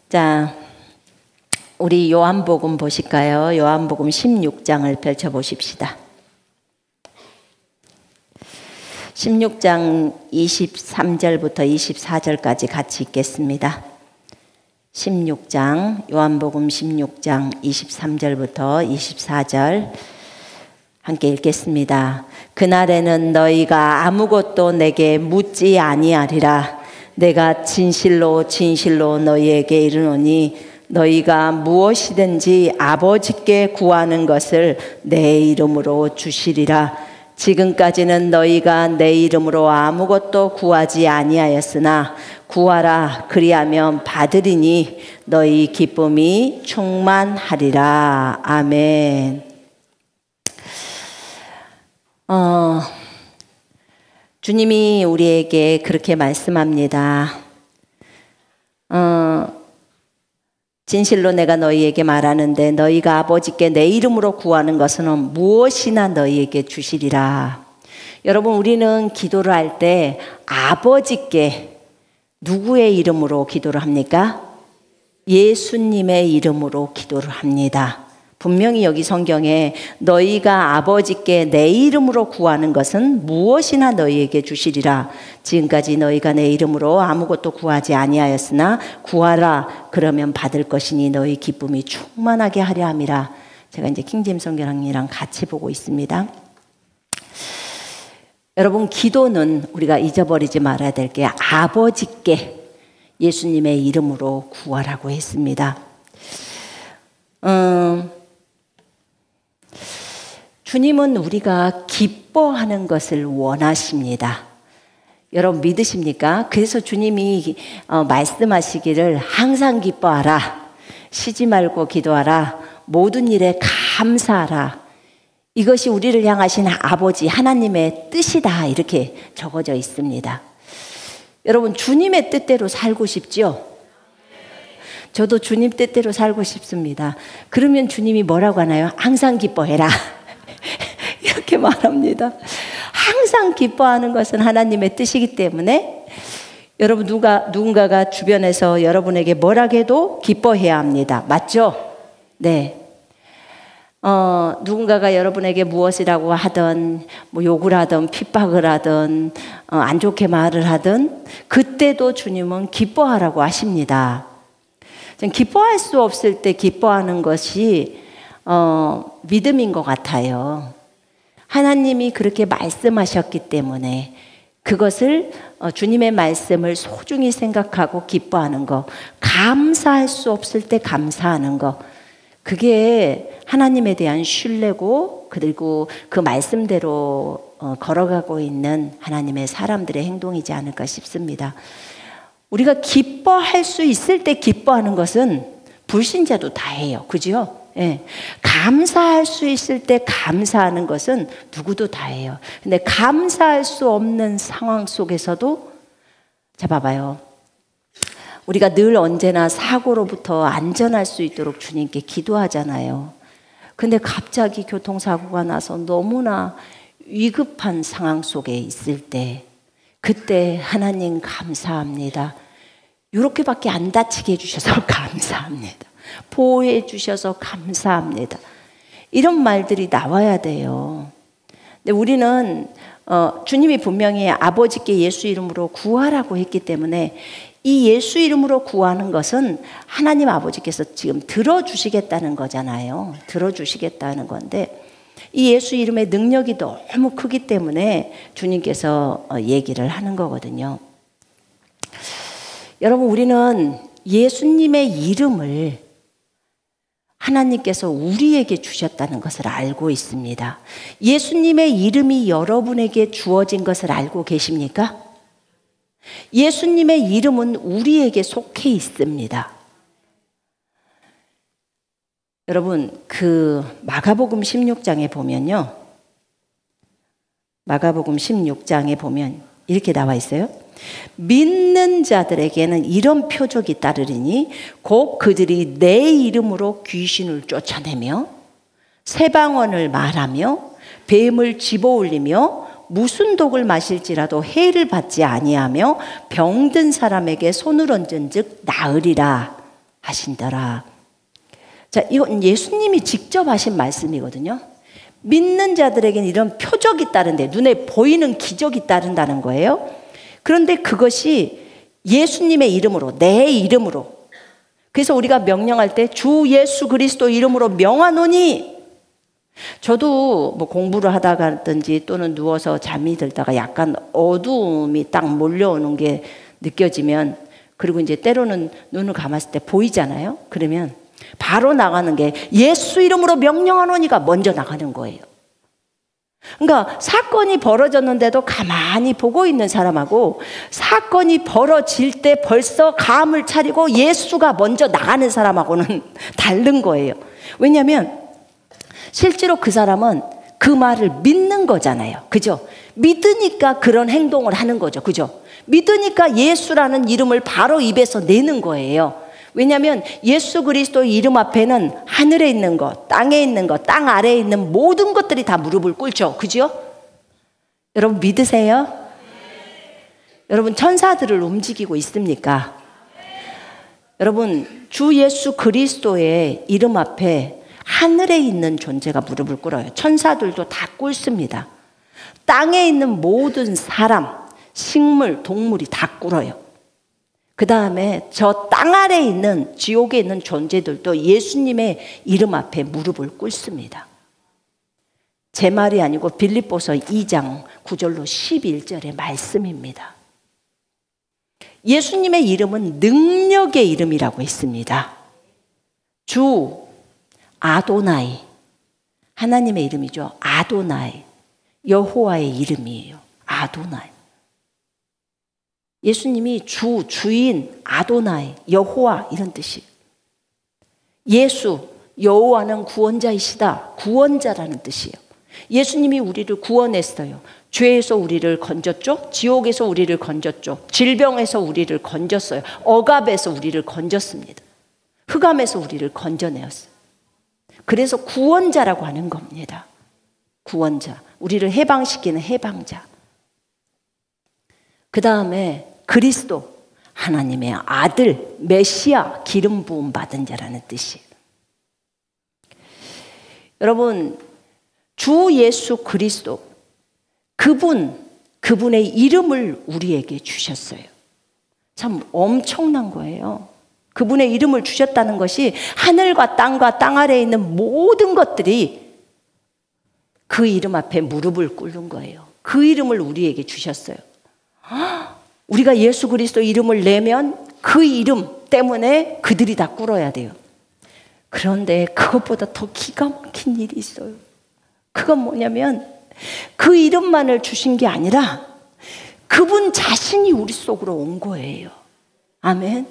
자, 우리 요한복음 보실까요? 요한복음 16장을 펼쳐보십시다. 16장 23절부터 24절까지 같이 읽겠습니다. 16장, 요한복음 16장 23절부터 24절 함께 읽겠습니다. 그날에는 너희가 아무것도 내게 묻지 아니하리라. 내가 진실로 진실로 너희에게 이르노니 너희가 무엇이든지 아버지께 구하는 것을 내 이름으로 주시리라. 지금까지는 너희가 내 이름으로 아무것도 구하지 아니하였으나 구하라. 그리하면 받으리니 너희 기쁨이 충만하리라. 아멘. 주님이 우리에게 그렇게 말씀합니다. 진실로 내가 너희에게 말하는데 너희가 아버지께 내 이름으로 구하는 것은 무엇이나 너희에게 주시리라. 여러분, 우리는 기도를 할 때 아버지께 누구의 이름으로 기도를 합니까? 예수님의 이름으로 기도를 합니다. 분명히 여기 성경에 너희가 아버지께 내 이름으로 구하는 것은 무엇이나 너희에게 주시리라. 지금까지 너희가 내 이름으로 아무것도 구하지 아니하였으나 구하라. 그러면 받을 것이니 너희 기쁨이 충만하게 하려 함이라. 제가 이제 킹제임스 성경이랑 같이 보고 있습니다. 여러분, 기도는 우리가 잊어버리지 말아야 될 게 아버지께 예수님의 이름으로 구하라고 했습니다. 주님은 우리가 기뻐하는 것을 원하십니다. 여러분 믿으십니까? 그래서 주님이 말씀하시기를 항상 기뻐하라. 쉬지 말고 기도하라. 모든 일에 감사하라. 이것이 우리를 향하신 아버지 하나님의 뜻이다. 이렇게 적어져 있습니다. 여러분, 주님의 뜻대로 살고 싶죠? 저도 주님 뜻대로 살고 싶습니다. 그러면 주님이 뭐라고 하나요? 항상 기뻐해라. 이렇게 말합니다. 항상 기뻐하는 것은 하나님의 뜻이기 때문에 여러분, 누군가가 주변에서 여러분에게 뭐라 해도 기뻐해야 합니다. 맞죠? 네. 누군가가 여러분에게 무엇이라고 하든 뭐 욕을 하든 핍박을 하든 안 좋게 말을 하든 그때도 주님은 기뻐하라고 하십니다. 기뻐할 수 없을 때 기뻐하는 것이 믿음인 것 같아요. 하나님이 그렇게 말씀하셨기 때문에 그것을 주님의 말씀을 소중히 생각하고 기뻐하는 것, 감사할 수 없을 때 감사하는 것, 그게 하나님에 대한 신뢰고 그리고 그 말씀대로 걸어가고 있는 하나님의 사람들의 행동이지 않을까 싶습니다. 우리가 기뻐할 수 있을 때 기뻐하는 것은 불신자도 다 해요. 그죠? 예. 감사할 수 있을 때 감사하는 것은 누구도 다 해요. 근데 감사할 수 없는 상황 속에서도, 자, 봐봐요. 우리가 늘 언제나 사고로부터 안전할 수 있도록 주님께 기도하잖아요. 근데 갑자기 교통사고가 나서 너무나 위급한 상황 속에 있을 때, 그때 하나님 감사합니다. 이렇게밖에 안 다치게 해주셔서 감사합니다. 보호해 주셔서 감사합니다. 이런 말들이 나와야 돼요. 근데 우리는 주님이 분명히 아버지께 예수 이름으로 구하라고 했기 때문에 이 예수 이름으로 구하는 것은 하나님 아버지께서 지금 들어주시겠다는 거잖아요. 들어주시겠다는 건데 이 예수 이름의 능력이 너무 크기 때문에 주님께서 얘기를 하는 거거든요. 여러분, 우리는 예수님의 이름을 하나님께서 우리에게 주셨다는 것을 알고 있습니다. 예수님의 이름이 여러분에게 주어진 것을 알고 계십니까? 예수님의 이름은 우리에게 속해 있습니다. 여러분, 그 마가복음 16장에 보면요. 마가복음 16장에 보면 이렇게 나와 있어요. 믿는 자들에게는 이런 표적이 따르리니 곧 그들이 내 이름으로 귀신을 쫓아내며 새 방언을 말하며 뱀을 집어올리며 무슨 독을 마실지라도 해를 받지 아니하며 병든 사람에게 손을 얹은즉 나으리라 하신더라. 자, 이건 예수님이 직접 하신 말씀이거든요. 믿는 자들에게는 이런 표적이 따른데, 눈에 보이는 기적이 따른다는 거예요. 그런데 그것이 예수님의 이름으로, 내 이름으로. 그래서 우리가 명령할 때 주 예수 그리스도 이름으로 명하노니, 저도 뭐 공부를 하다가든지 또는 누워서 잠이 들다가 약간 어두움이 딱 몰려오는 게 느껴지면, 그리고 이제 때로는 눈을 감았을 때 보이잖아요. 그러면 바로 나가는 게 예수 이름으로 명령하노니가 먼저 나가는 거예요. 그러니까 사건이 벌어졌는데도 가만히 보고 있는 사람하고 사건이 벌어질 때 벌써 감을 차리고 예수가 먼저 나가는 사람하고는 다른 거예요. 왜냐하면 실제로 그 사람은 그 말을 믿는 거잖아요. 그죠? 믿으니까 그런 행동을 하는 거죠. 그죠? 믿으니까 예수라는 이름을 바로 입에서 내는 거예요. 왜냐하면 예수 그리스도 이름 앞에는 하늘에 있는 것, 땅에 있는 것, 땅 아래에 있는 모든 것들이 다 무릎을 꿇죠. 그죠? 여러분 믿으세요? 여러분 천사들을 움직이고 있습니까? 여러분 주 예수 그리스도의 이름 앞에 하늘에 있는 존재가 무릎을 꿇어요. 천사들도 다 꿇습니다. 땅에 있는 모든 사람, 식물, 동물이 다 꿇어요. 그 다음에 저 땅 아래에 있는 지옥에 있는 존재들도 예수님의 이름 앞에 무릎을 꿇습니다. 제 말이 아니고 빌립보서 2장 9절로 11절의 말씀입니다. 예수님의 이름은 능력의 이름이라고 했습니다. 주 아도나이, 하나님의 이름이죠. 아도나이, 여호와의 이름이에요. 아도나이. 예수님이 주, 주인, 아도나이, 여호와 이런 뜻이에요. 예수, 여호와는 구원자이시다. 구원자라는 뜻이에요. 예수님이 우리를 구원했어요. 죄에서 우리를 건졌죠. 지옥에서 우리를 건졌죠. 질병에서 우리를 건졌어요. 억압에서 우리를 건졌습니다. 흑암에서 우리를 건져내었어요. 그래서 구원자라고 하는 겁니다. 구원자, 우리를 해방시키는 해방자. 그 다음에 그리스도, 하나님의 아들, 메시아, 기름 부음 받은 자라는 뜻이에요. 여러분 주 예수 그리스도, 그분의 이름을 우리에게 주셨어요. 참 엄청난 거예요. 그분의 이름을 주셨다는 것이 하늘과 땅과 땅 아래에 있는 모든 것들이 그 이름 앞에 무릎을 꿇는 거예요. 그 이름을 우리에게 주셨어요. 우리가 예수 그리스도 이름을 내면 그 이름 때문에 그들이 다 꿇어야 돼요. 그런데 그것보다 더 기가 막힌 일이 있어요. 그건 뭐냐면 그 이름만을 주신 게 아니라 그분 자신이 우리 속으로 온 거예요. 아멘.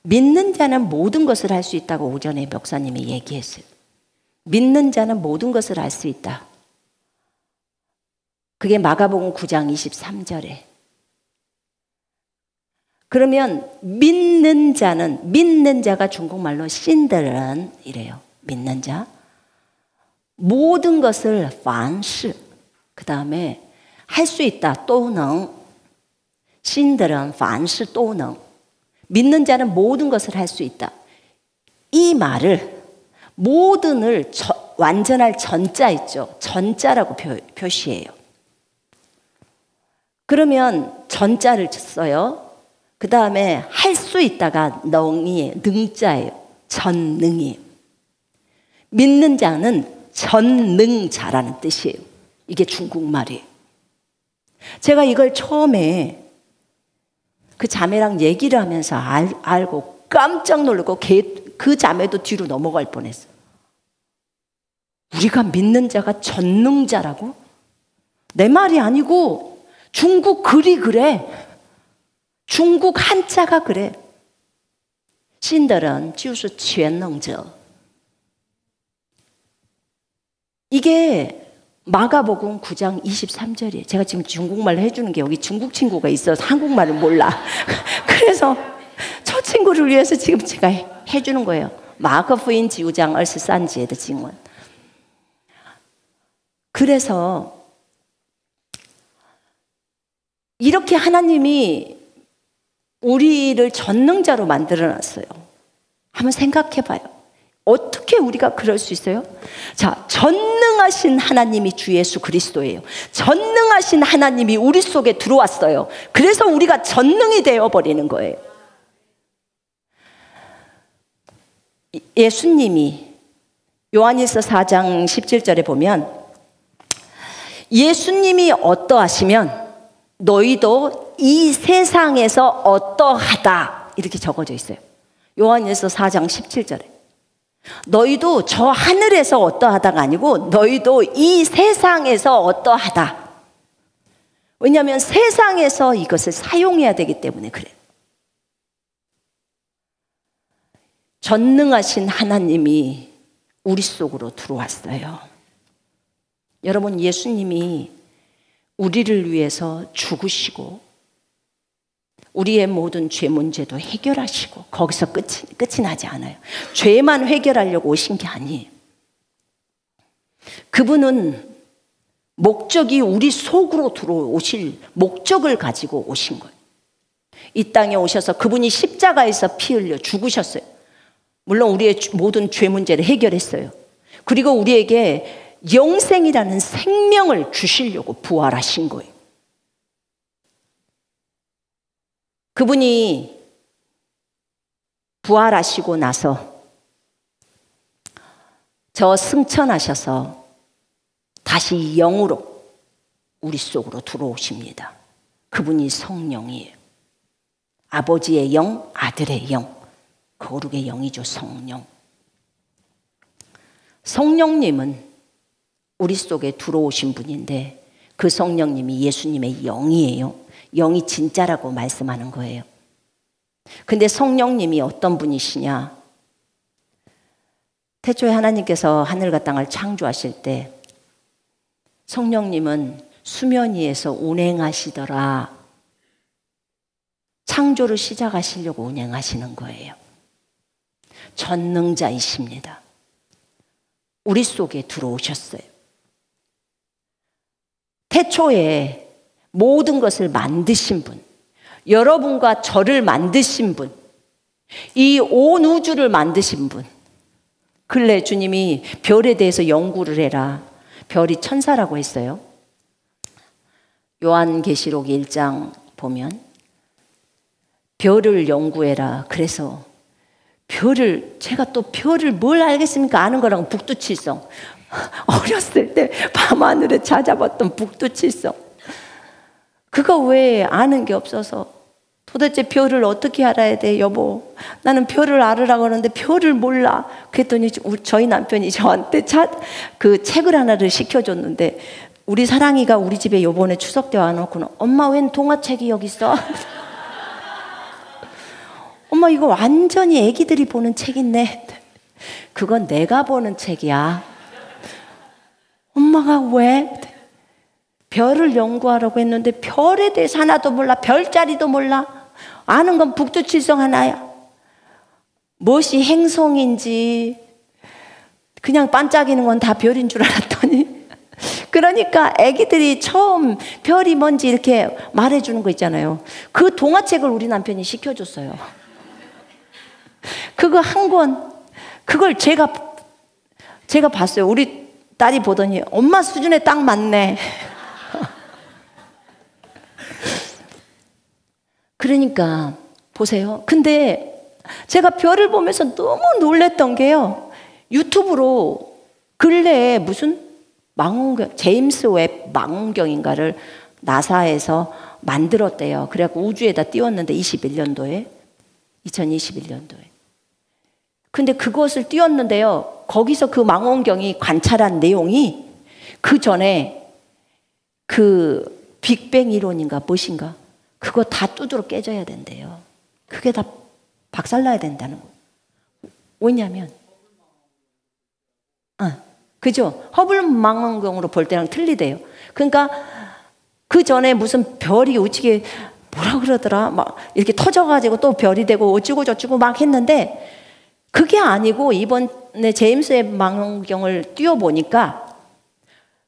믿는 자는 모든 것을 할 수 있다고 오전에 목사님이 얘기했어요. 믿는 자는 모든 것을 할 수 있다. 그게 마가복음 9장 23절에. 그러면 믿는 자가 중국말로 신들은 이래요. 믿는 자. 모든 것을 凡事, 그 다음에 할 수 있다. 都能. 신들은 凡事都能. 믿는 자는 모든 것을 할 수 있다. 이 말을 모든을 완전할 전자 있죠. 전자라고 표시해요. 그러면 전자를 써요. 그 다음에 할 수 있다가 능이에요. 능자예요. 전능이에요. 믿는 자는 전능자라는 뜻이에요. 이게 중국말이에요. 제가 이걸 처음에 그 자매랑 얘기를 하면서 알고 깜짝 놀라고 그 자매도 뒤로 넘어갈 뻔했어요. 우리가 믿는 자가 전능자라고? 내 말이 아니고 중국 글이 그래. 중국 한자가 그래. 신들은 就是全能者. 이게 마가복음 9장 23절이에요. 제가 지금 중국말로 해주는 게 여기 중국 친구가 있어서 한국말을 몰라. 그래서 저 친구를 위해서 지금 제가 해주는 거예요. 마가복음 9장 23절의 징원. 그래서 이렇게 하나님이 우리를 전능자로 만들어놨어요. 한번 생각해봐요. 어떻게 우리가 그럴 수 있어요? 자, 전능하신 하나님이 주 예수 그리스도예요. 전능하신 하나님이 우리 속에 들어왔어요. 그래서 우리가 전능이 되어버리는 거예요. 예수님이 요한일서 4장 17절에 보면 예수님이 어떠하시면 너희도 이 세상에서 어떠하다 이렇게 적어져 있어요. 요한일서 4장 17절에 너희도 저 하늘에서 어떠하다가 아니고 너희도 이 세상에서 어떠하다. 왜냐하면 세상에서 이것을 사용해야 되기 때문에 그래요. 전능하신 하나님이 우리 속으로 들어왔어요. 여러분, 예수님이 우리를 위해서 죽으시고 우리의 모든 죄 문제도 해결하시고 거기서 끝이 나지 않아요. 죄만 해결하려고 오신 게 아니에요. 그분은 목적이 우리 속으로 들어오실 목적을 가지고 오신 거예요. 이 땅에 오셔서 그분이 십자가에서 피 흘려 죽으셨어요. 물론 우리의 모든 죄 문제를 해결했어요. 그리고 우리에게 영생이라는 생명을 주시려고 부활하신 거예요. 그분이 부활하시고 나서 저 승천하셔서 다시 영으로 우리 속으로 들어오십니다. 그분이 성령이에요. 아버지의 영, 아들의 영, 거룩의 영이죠. 성령. 성령님은 우리 속에 들어오신 분인데 그 성령님이 예수님의 영이에요. 영이 진짜라고 말씀하는 거예요. 근데 성령님이 어떤 분이시냐? 태초에 하나님께서 하늘과 땅을 창조하실 때 성령님은 수면 위에서 운행하시더라. 창조를 시작하시려고 운행하시는 거예요. 전능자이십니다. 우리 속에 들어오셨어요. 태초에 모든 것을 만드신 분, 여러분과 저를 만드신 분, 이 온 우주를 만드신 분. 근래 주님이 별에 대해서 연구를 해라. 별이 천사라고 했어요. 요한계시록 1장 보면 별을 연구해라. 그래서 제가 또 별을 뭘 알겠습니까? 아는 거랑 북두칠성. 어렸을 때 밤하늘에 찾아봤던 북두칠성. 그거 왜 아는 게 없어서 도대체 별을 어떻게 알아야 돼, 여보? 나는 별을 알으라고 하는데 별을 몰라. 그랬더니 저희 남편이 저한테 그 책을 하나를 시켜줬는데 우리 사랑이가 우리 집에 요번에 추석 때 와놓고는 엄마 웬 동화책이 여기 있어? 엄마 이거 완전히 애기들이 보는 책인데 그건 내가 보는 책이야. 엄마가 왜? 별을 연구하라고 했는데 별에 대해서 하나도 몰라. 별자리도 몰라. 아는 건 북두칠성 하나야. 무엇이 행성인지 그냥 반짝이는 건 다 별인 줄 알았더니 그러니까 애기들이 처음 별이 뭔지 이렇게 말해주는 거 있잖아요. 그 동화책을 우리 남편이 시켜줬어요. 그거 한 권, 그걸 제가 봤어요. 우리 딸이 보더니 엄마 수준에 딱 맞네. 그러니까 보세요. 근데 제가 별을 보면서 너무 놀랬던 게요. 유튜브로 근래에 무슨 망원경, 제임스 웹 망원경인가를 나사에서 만들었대요. 그래갖고 우주에다 띄웠는데 2021년도에. 근데 그것을 띄웠는데요. 거기서 그 망원경이 관찰한 내용이 그 전에 그 빅뱅 이론인가 무엇인가 그거 다 두드러 깨져야 된대요. 그게 다 박살나야 된다는 거예요. 왜냐하면 그죠? 허블 망원경으로 볼 때랑 틀리대요. 그러니까 그 전에 무슨 별이 우측에 뭐라 그러더라 막 이렇게 터져가지고 또 별이 되고 어쩌고 저쩌고 막 했는데 그게 아니고 이번에 제임스 웹 망원경을 띄워보니까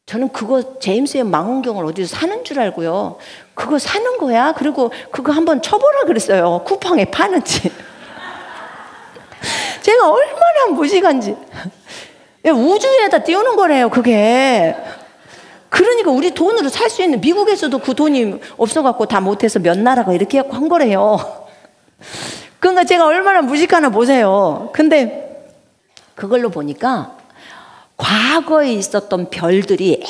저는 그거 제임스의 망원경을 어디서 사는 줄 알고요. 그거 사는 거야? 그리고 그거 한번 쳐보라 그랬어요. 쿠팡에 파는지. 제가 얼마나 무식한지. 우주에다 띄우는 거래요, 그게. 그러니까 우리 돈으로 살 수 있는, 미국에서도 그 돈이 없어갖고 다 못해서 몇 나라가 이렇게 한 거래요. 그러니까 제가 얼마나 무식하나 보세요. 근데 그걸로 보니까 과거에 있었던 별들이,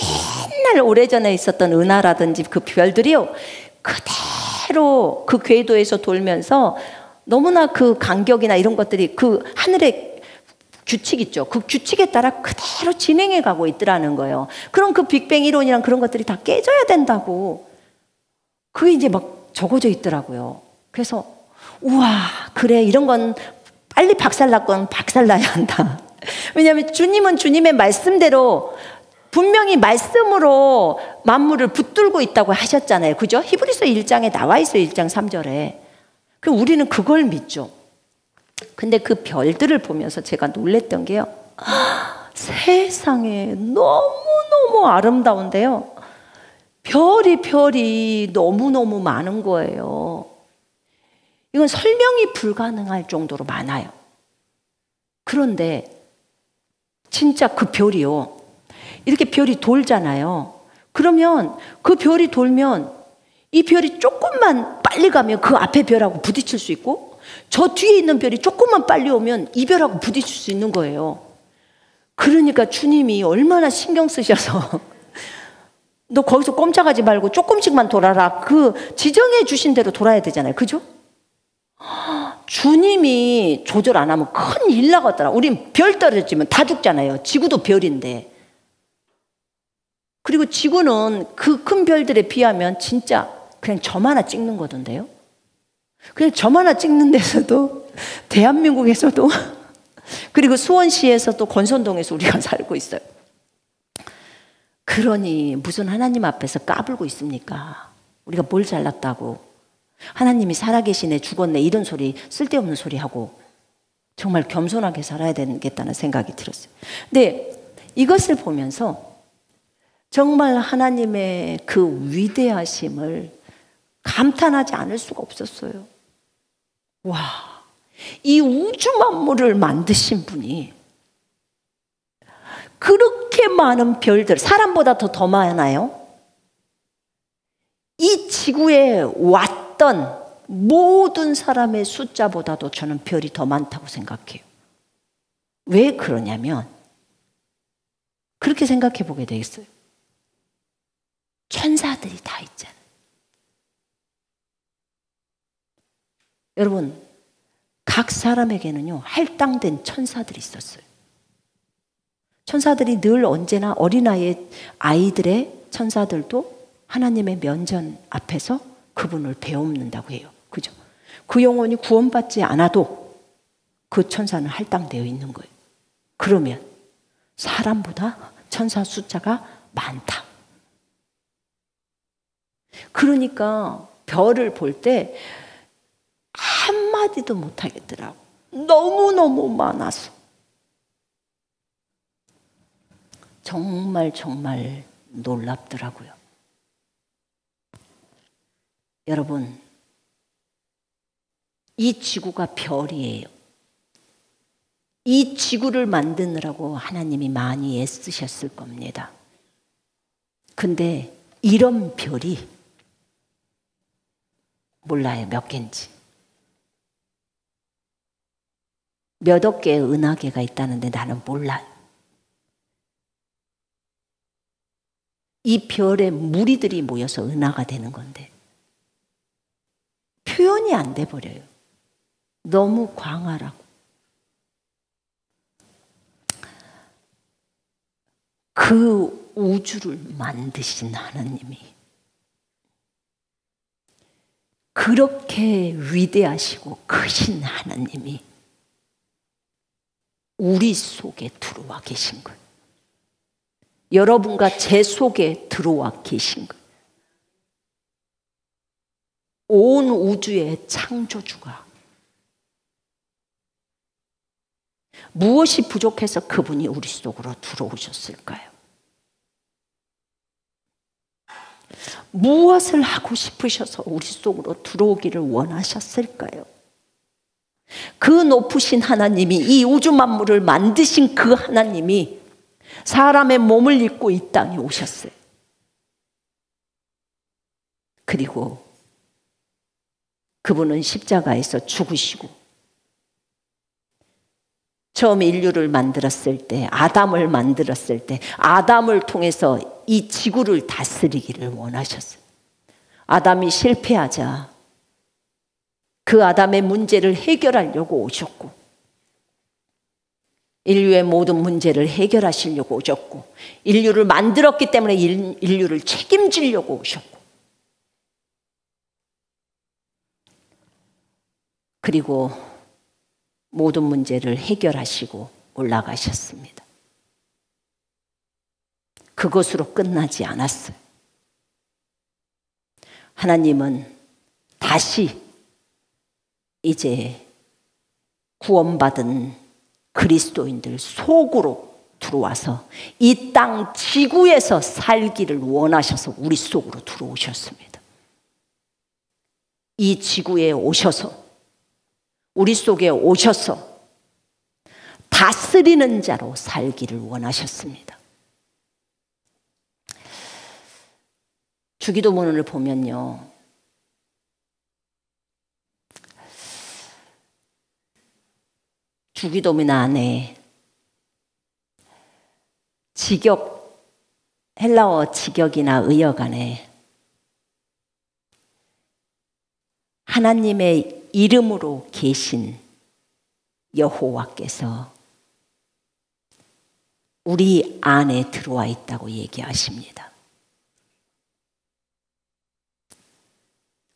옛날 오래전에 있었던 은하라든지 그 별들이요, 그대로 그 궤도에서 돌면서 너무나 그 간격이나 이런 것들이 그 하늘의 규칙 있죠. 그 규칙에 따라 그대로 진행해 가고 있더라는 거예요. 그럼 그 빅뱅 이론이랑 그런 것들이 다 깨져야 된다고. 그게 이제 막 적어져 있더라고요. 그래서 우와, 그래, 이런 건 빨리 박살났건 박살나야 한다. 왜냐하면 주님은 주님의 말씀대로 분명히 말씀으로 만물을 붙들고 있다고 하셨잖아요. 그죠? 히브리서 1장에 나와 있어요. 1장 3절에. 그럼 우리는 그걸 믿죠. 근데 그 별들을 보면서 제가 놀랬던 게요. 세상에 너무너무 아름다운데요. 별이 너무너무 많은 거예요. 이건 설명이 불가능할 정도로 많아요. 그런데 진짜 그 별이요, 이렇게 별이 돌잖아요. 그러면 그 별이 돌면 이 별이 조금만 빨리 가면 그 앞에 별하고 부딪힐 수 있고, 저 뒤에 있는 별이 조금만 빨리 오면 이 별하고 부딪힐 수 있는 거예요. 그러니까 주님이 얼마나 신경 쓰셔서 너 거기서 꼼짝하지 말고 조금씩만 돌아라, 그 지정해 주신 대로 돌아야 되잖아요. 그죠? 주님이 조절 안 하면 큰일 나겠더라. 우린 별 떨어지면 다 죽잖아요. 지구도 별인데. 그리고 지구는 그 큰 별들에 비하면 진짜 그냥 점 하나 찍는 거던데요. 그냥 점 하나 찍는 데서도, 대한민국에서도 그리고 수원시에서도, 권선동에서 우리가 살고 있어요. 그러니 무슨 하나님 앞에서 까불고 있습니까? 우리가 뭘 잘났다고, 하나님이 살아계시네, 죽었네, 이런 소리, 쓸데없는 소리 하고 정말 겸손하게 살아야 되겠다는 생각이 들었어요. 근데 이것을 보면서 정말 하나님의 그 위대하심을 감탄하지 않을 수가 없었어요. 와, 이 우주 만물을 만드신 분이 그렇게 많은 별들, 사람보다 더 많아요. 이 지구에 왔던 모든 사람의 숫자보다도 저는 별이 더 많다고 생각해요. 왜 그러냐면, 그렇게 생각해 보게 되겠어요. 천사들이 다 있잖아요. 여러분, 각 사람에게는요, 할당된 천사들이 있었어요. 천사들이 늘 언제나 어린아이의 아이들의 천사들도 하나님의 면전 앞에서 그분을 배웁는다고 해요. 그죠? 그 영혼이 구원받지 않아도 그 천사는 할당되어 있는 거예요. 그러면 사람보다 천사 숫자가 많다. 그러니까 별을 볼 때 한마디도 못하겠더라고. 너무너무 많아서. 정말 놀랍더라고요. 여러분, 이 지구가 별이에요. 이 지구를 만드느라고 하나님이 많이 애쓰셨을 겁니다. 근데 이런 별이 몰라요, 몇 개인지. 몇억 개의 은하계가 있다는데 나는 몰라요. 이 별에 무리들이 모여서 은하가 되는 건데 표현이 안 돼 버려요. 너무 광활하고. 그 우주를 만드신 하나님이 그렇게 위대하시고 크신 하나님이 우리 속에 들어와 계신 거예요. 여러분과 제 속에 들어와 계신 거예요. 온 우주의 창조주가. 무엇이 부족해서 그분이 우리 속으로 들어오셨을까요? 무엇을 하고 싶으셔서 우리 속으로 들어오기를 원하셨을까요? 그 높으신 하나님이, 이 우주 만물을 만드신 그 하나님이 사람의 몸을 입고 이 땅에 오셨어요. 그리고 그분은 십자가에서 죽으시고, 처음 인류를 만들었을 때, 아담을 만들었을 때 아담을 통해서 이 지구를 다스리기를 원하셨어요. 아담이 실패하자 그 아담의 문제를 해결하려고 오셨고, 인류의 모든 문제를 해결하시려고 오셨고, 인류를 만들었기 때문에 인류를 책임지려고 오셨고, 그리고 모든 문제를 해결하시고 올라가셨습니다. 그것으로 끝나지 않았어요. 하나님은 다시 이제 구원받은 그리스도인들 속으로 들어와서 이 땅 지구에서 살기를 원하셔서 우리 속으로 들어오셨습니다. 이 지구에 오셔서, 우리 속에 오셔서 다스리는 자로 살기를 원하셨습니다. 주기도문을 보면요, 주기도문 안에 직역, 헬라어 직역이나 의역 안에 하나님의 이름으로 계신 여호와께서 우리 안에 들어와 있다고 얘기하십니다.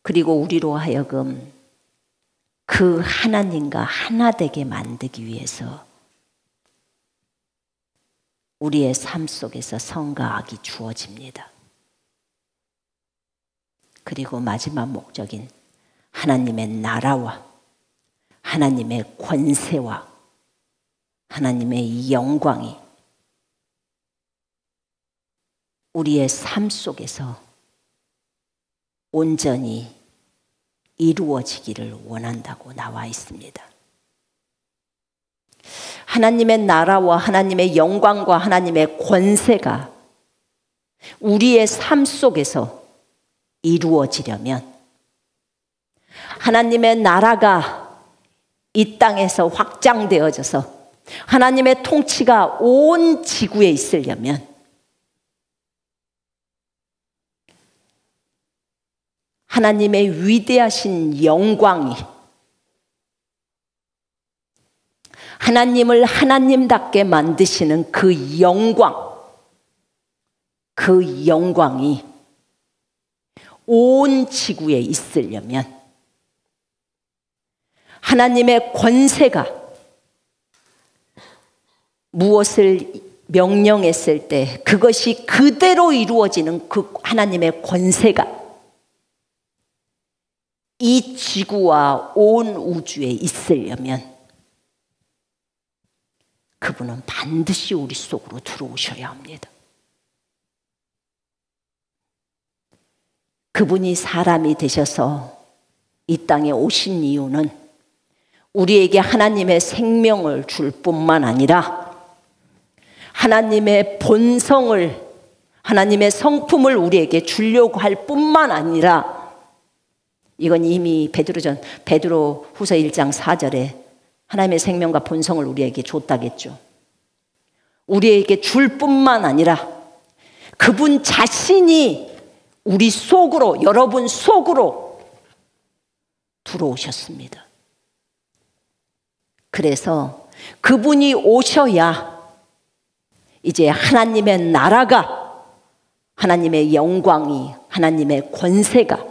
그리고 우리로 하여금 그 하나님과 하나 되게 만들기 위해서 우리의 삶 속에서 선과 악이 주어집니다. 그리고 마지막 목적인 하나님의 나라와 하나님의 권세와 하나님의 영광이 우리의 삶 속에서 온전히 이루어지기를 원한다고 나와 있습니다. 하나님의 나라와 하나님의 영광과 하나님의 권세가 우리의 삶 속에서 이루어지려면, 하나님의 나라가 이 땅에서 확장되어져서 하나님의 통치가 온 지구에 있으려면 하나님의 위대하신 영광이, 하나님을 하나님답게 만드시는 그 영광, 그 영광이 온 지구에 있으려면 하나님의 권세가 무엇을 명령했을 때 그것이 그대로 이루어지는 그 하나님의 권세가 이 지구와 온 우주에 있으려면 그분은 반드시 우리 속으로 들어오셔야 합니다. 그분이 사람이 되셔서 이 땅에 오신 이유는 우리에게 하나님의 생명을 줄 뿐만 아니라 하나님의 본성을, 하나님의 성품을 우리에게 주려고 할 뿐만 아니라, 이건 이미 베드로 후서 1장 4절에 하나님의 생명과 본성을 우리에게 줬다겠죠. 우리에게 줄 뿐만 아니라 그분 자신이 우리 속으로, 여러분 속으로 들어오셨습니다. 그래서 그분이 오셔야 이제 하나님의 나라가, 하나님의 영광이, 하나님의 권세가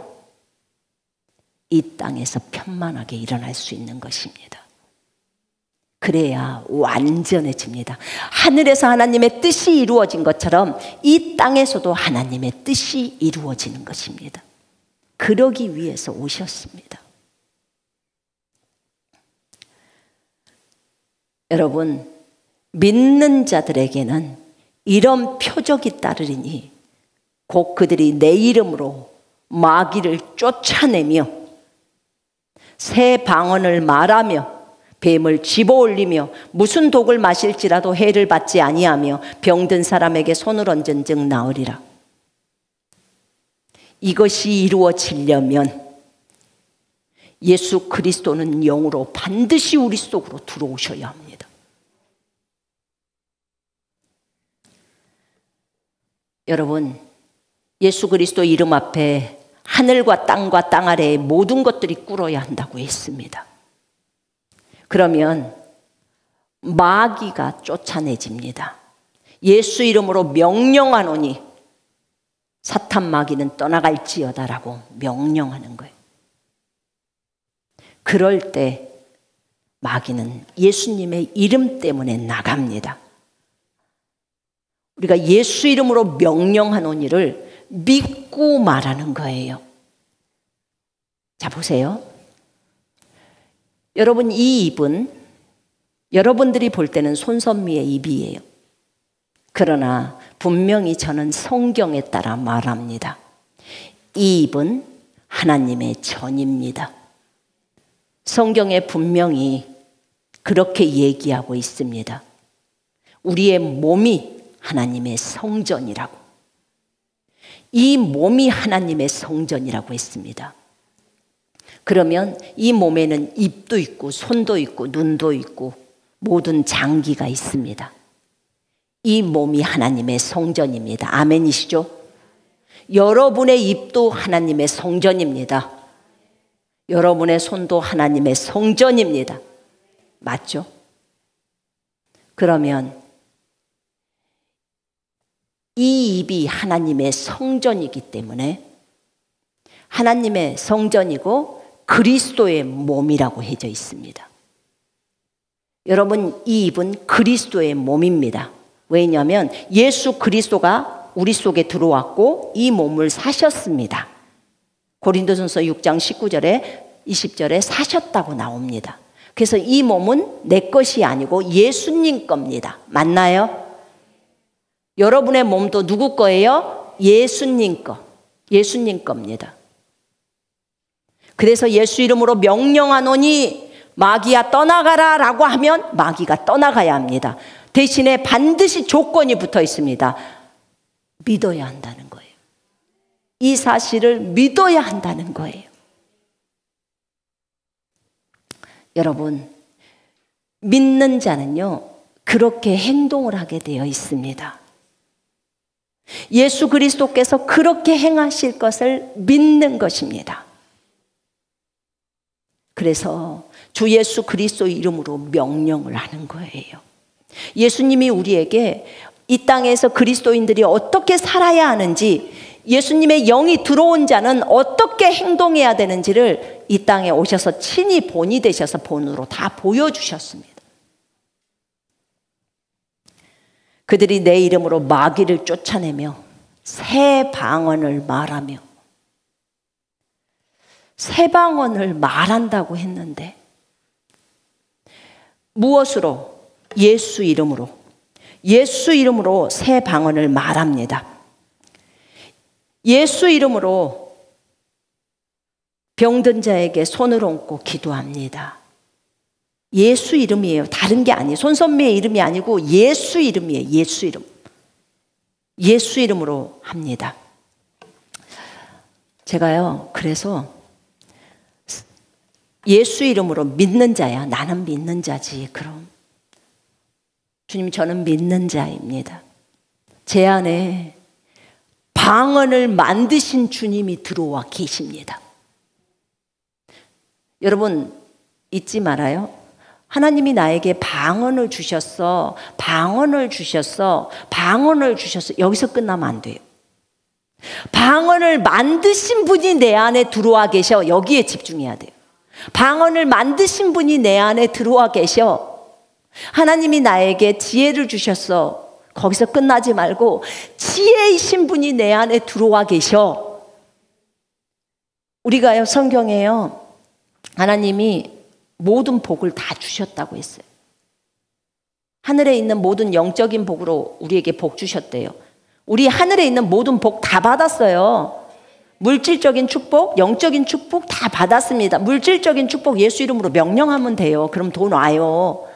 이 땅에서 편만하게 일어날 수 있는 것입니다. 그래야 완전해집니다. 하늘에서 하나님의 뜻이 이루어진 것처럼 이 땅에서도 하나님의 뜻이 이루어지는 것입니다. 그러기 위해서 오셨습니다. 여러분, 믿는 자들에게는 이런 표적이 따르리니 곧 그들이 내 이름으로 마귀를 쫓아내며 새 방언을 말하며 뱀을 집어올리며 무슨 독을 마실지라도 해를 받지 아니하며 병든 사람에게 손을 얹은 즉 나으리라. 이것이 이루어지려면 예수 그리스도는 영으로 반드시 우리 속으로 들어오셔야 합니다. 여러분, 예수 그리스도 이름 앞에 하늘과 땅과 땅 아래의 모든 것들이 꿇어야 한다고 했습니다. 그러면 마귀가 쫓아내집니다. 예수 이름으로 명령하노니 사탄 마귀는 떠나갈지어다라고 명령하는 거예요. 그럴 때 마귀는 예수님의 이름 때문에 나갑니다. 우리가 예수 이름으로 명령하노니를 믿고 말하는 거예요. 자, 보세요. 여러분, 이 입은 여러분들이 볼 때는 손선미의 입이에요. 그러나 분명히 저는 성경에 따라 말합니다. 이 입은 하나님의 전입니다. 성경에 분명히 그렇게 얘기하고 있습니다. 우리의 몸이 하나님의 성전이라고. 이 몸이 하나님의 성전이라고 했습니다. 그러면 이 몸에는 입도 있고 손도 있고 눈도 있고 모든 장기가 있습니다. 이 몸이 하나님의 성전입니다. 아멘이시죠? 여러분의 입도 하나님의 성전입니다. 여러분의 손도 하나님의 성전입니다. 맞죠? 그러면 이 입이 하나님의 성전이기 때문에 하나님의 성전이고 그리스도의 몸이라고 해져 있습니다. 여러분, 이 입은 그리스도의 몸입니다. 왜냐하면 예수 그리스도가 우리 속에 들어왔고 이 몸을 사셨습니다. 고린도전서 6장 19절에 20절에 사셨다고 나옵니다. 그래서 이 몸은 내 것이 아니고 예수님 겁니다. 맞나요? 여러분의 몸도 누구 거예요? 예수님 거. 예수님 겁니다. 그래서 예수 이름으로 명령하노니 마귀야 떠나가라 라고 하면 마귀가 떠나가야 합니다. 대신에 반드시 조건이 붙어 있습니다. 믿어야 한다는 거예요. 이 사실을 믿어야 한다는 거예요. 여러분, 믿는 자는요, 그렇게 행동을 하게 되어 있습니다. 예수 그리스도께서 그렇게 행하실 것을 믿는 것입니다. 그래서 주 예수 그리스도 이름으로 명령을 하는 거예요. 예수님이 우리에게 이 땅에서 그리스도인들이 어떻게 살아야 하는지, 예수님의 영이 들어온 자는 어떻게 행동해야 되는지를 이 땅에 오셔서 친히 본이 되셔서 본으로 다 보여주셨습니다. 그들이 내 이름으로 마귀를 쫓아내며 새 방언을 말하며, 새 방언을 말한다고 했는데 무엇으로? 예수 이름으로. 예수 이름으로 새 방언을 말합니다. 예수 이름으로 병든 자에게 손을 얹고 기도합니다. 예수 이름이에요. 다른 게 아니에요. 손선미의 이름이 아니고 예수 이름이에요. 예수 이름. 예수 이름으로 합니다. 제가요, 그래서 예수 이름으로 믿는 자야. 나는 믿는 자지. 그럼 주님, 저는 믿는 자입니다. 제 안에 방언을 만드신 주님이 들어와 계십니다. 여러분, 잊지 말아요. 하나님이 나에게 방언을 주셨어. 방언을 주셨어. 방언을 주셨어. 여기서 끝나면 안 돼요. 방언을 만드신 분이 내 안에 들어와 계셔. 여기에 집중해야 돼요. 방언을 만드신 분이 내 안에 들어와 계셔. 하나님이 나에게 지혜를 주셨어. 거기서 끝나지 말고 지혜이신 분이 내 안에 들어와 계셔. 우리가요, 성경에요, 하나님이 모든 복을 다 주셨다고 했어요. 하늘에 있는 모든 영적인 복으로 우리에게 복 주셨대요. 우리 하늘에 있는 모든 복 다 받았어요. 물질적인 축복, 영적인 축복 다 받았습니다. 물질적인 축복 예수 이름으로 명령하면 돼요. 그럼 돈 와요.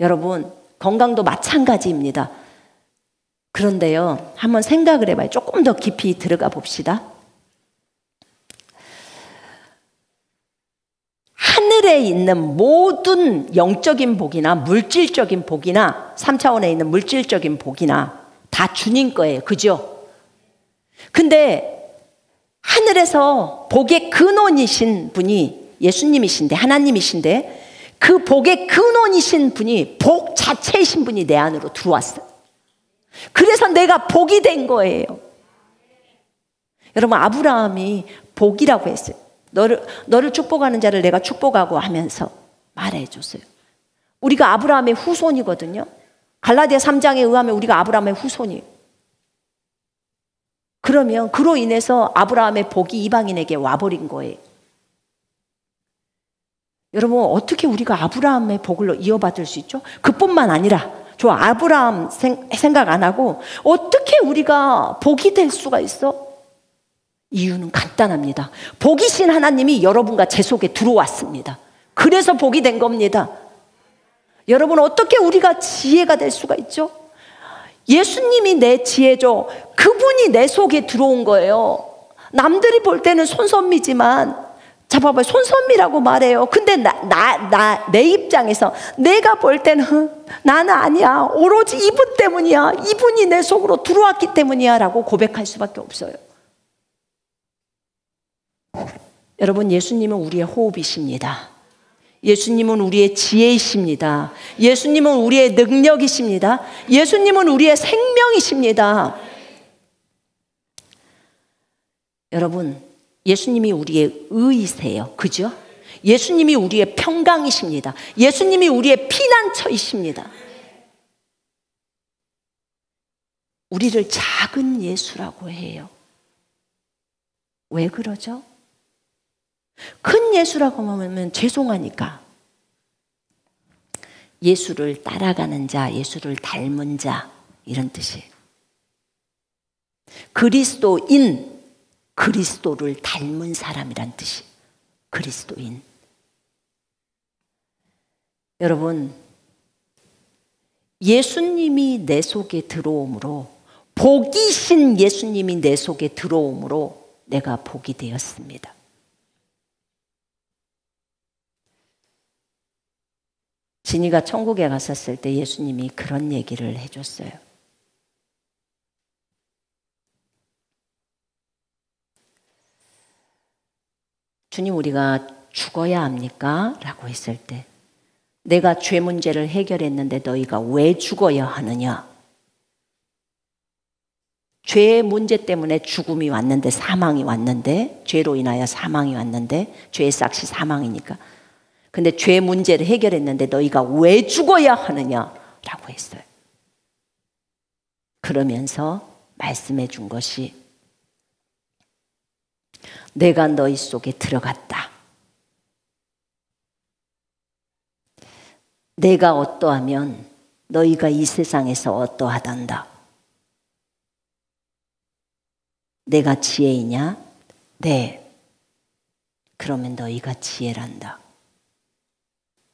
여러분, 건강도 마찬가지입니다. 그런데요, 한번 생각을 해봐요. 조금 더 깊이 들어가 봅시다. 하늘에 있는 모든 영적인 복이나 물질적인 복이나 3차원에 있는 물질적인 복이나 다 주님 거예요. 그죠? 근데 하늘에서 복의 근원이신 분이 예수님이신데, 하나님이신데, 그 복의 근원이신 분이 복 자체이신 분이 내 안으로 들어왔어요. 그래서 내가 복이 된 거예요. 여러분, 아브라함이 복이라고 했어요. 너를 축복하는 자를 내가 축복하고 하면서 말해줬어요. 우리가 아브라함의 후손이거든요. 갈라디아 3장에 의하면 우리가 아브라함의 후손이에요. 그러면 그로 인해서 아브라함의 복이 이방인에게 와버린 거예요. 여러분, 어떻게 우리가 아브라함의 복을 이어받을 수 있죠? 그뿐만 아니라 저 아브라함 생각 안 하고 어떻게 우리가 복이 될 수가 있어? 이유는 간단합니다. 복이신 하나님이 여러분과 제 속에 들어왔습니다. 그래서 복이 된 겁니다. 여러분, 어떻게 우리가 지혜가 될 수가 있죠? 예수님이 내 지혜죠. 그분이 내 속에 들어온 거예요. 남들이 볼 때는 손선미지만, 자, 봐봐요. 손선미라고 말해요. 근데 내 입장에서 내가 볼 때는 나는 아니야. 오로지 이분 때문이야. 이분이 내 속으로 들어왔기 때문이야. 라고 고백할 수밖에 없어요. 여러분, 예수님은 우리의 호흡이십니다. 예수님은 우리의 지혜이십니다. 예수님은 우리의 능력이십니다. 예수님은 우리의 생명이십니다. 여러분, 예수님이 우리의 의이세요. 그죠? 예수님이 우리의 평강이십니다. 예수님이 우리의 피난처이십니다. 우리를 작은 예수라고 해요. 왜 그러죠? 큰 예수라고 하면 죄송하니까. 예수를 따라가는 자, 예수를 닮은 자, 이런 뜻이에요. 그리스도인, 그리스도를 닮은 사람이란 뜻이에요. 그리스도인. 여러분, 예수님이 내 속에 들어옴으로, 복이신 예수님이 내 속에 들어옴으로 내가 복이 되었습니다. 진이가 천국에 갔었을 때 예수님이 그런 얘기를 해줬어요. 주님, 우리가 죽어야 합니까? 라고 했을 때, 내가 죄 문제를 해결했는데 너희가 왜 죽어야 하느냐? 죄의 문제 때문에 죽음이 왔는데, 사망이 왔는데, 죄로 인하여 사망이 왔는데, 죄의 싹이 사망이니까. 근데 죄 문제를 해결했는데 너희가 왜 죽어야 하느냐라고 했어요. 그러면서 말씀해 준 것이, 내가 너희 속에 들어갔다. 내가 어떠하면 너희가 이 세상에서 어떠하단다. 내가 지혜이냐? 네. 그러면 너희가 지혜란다.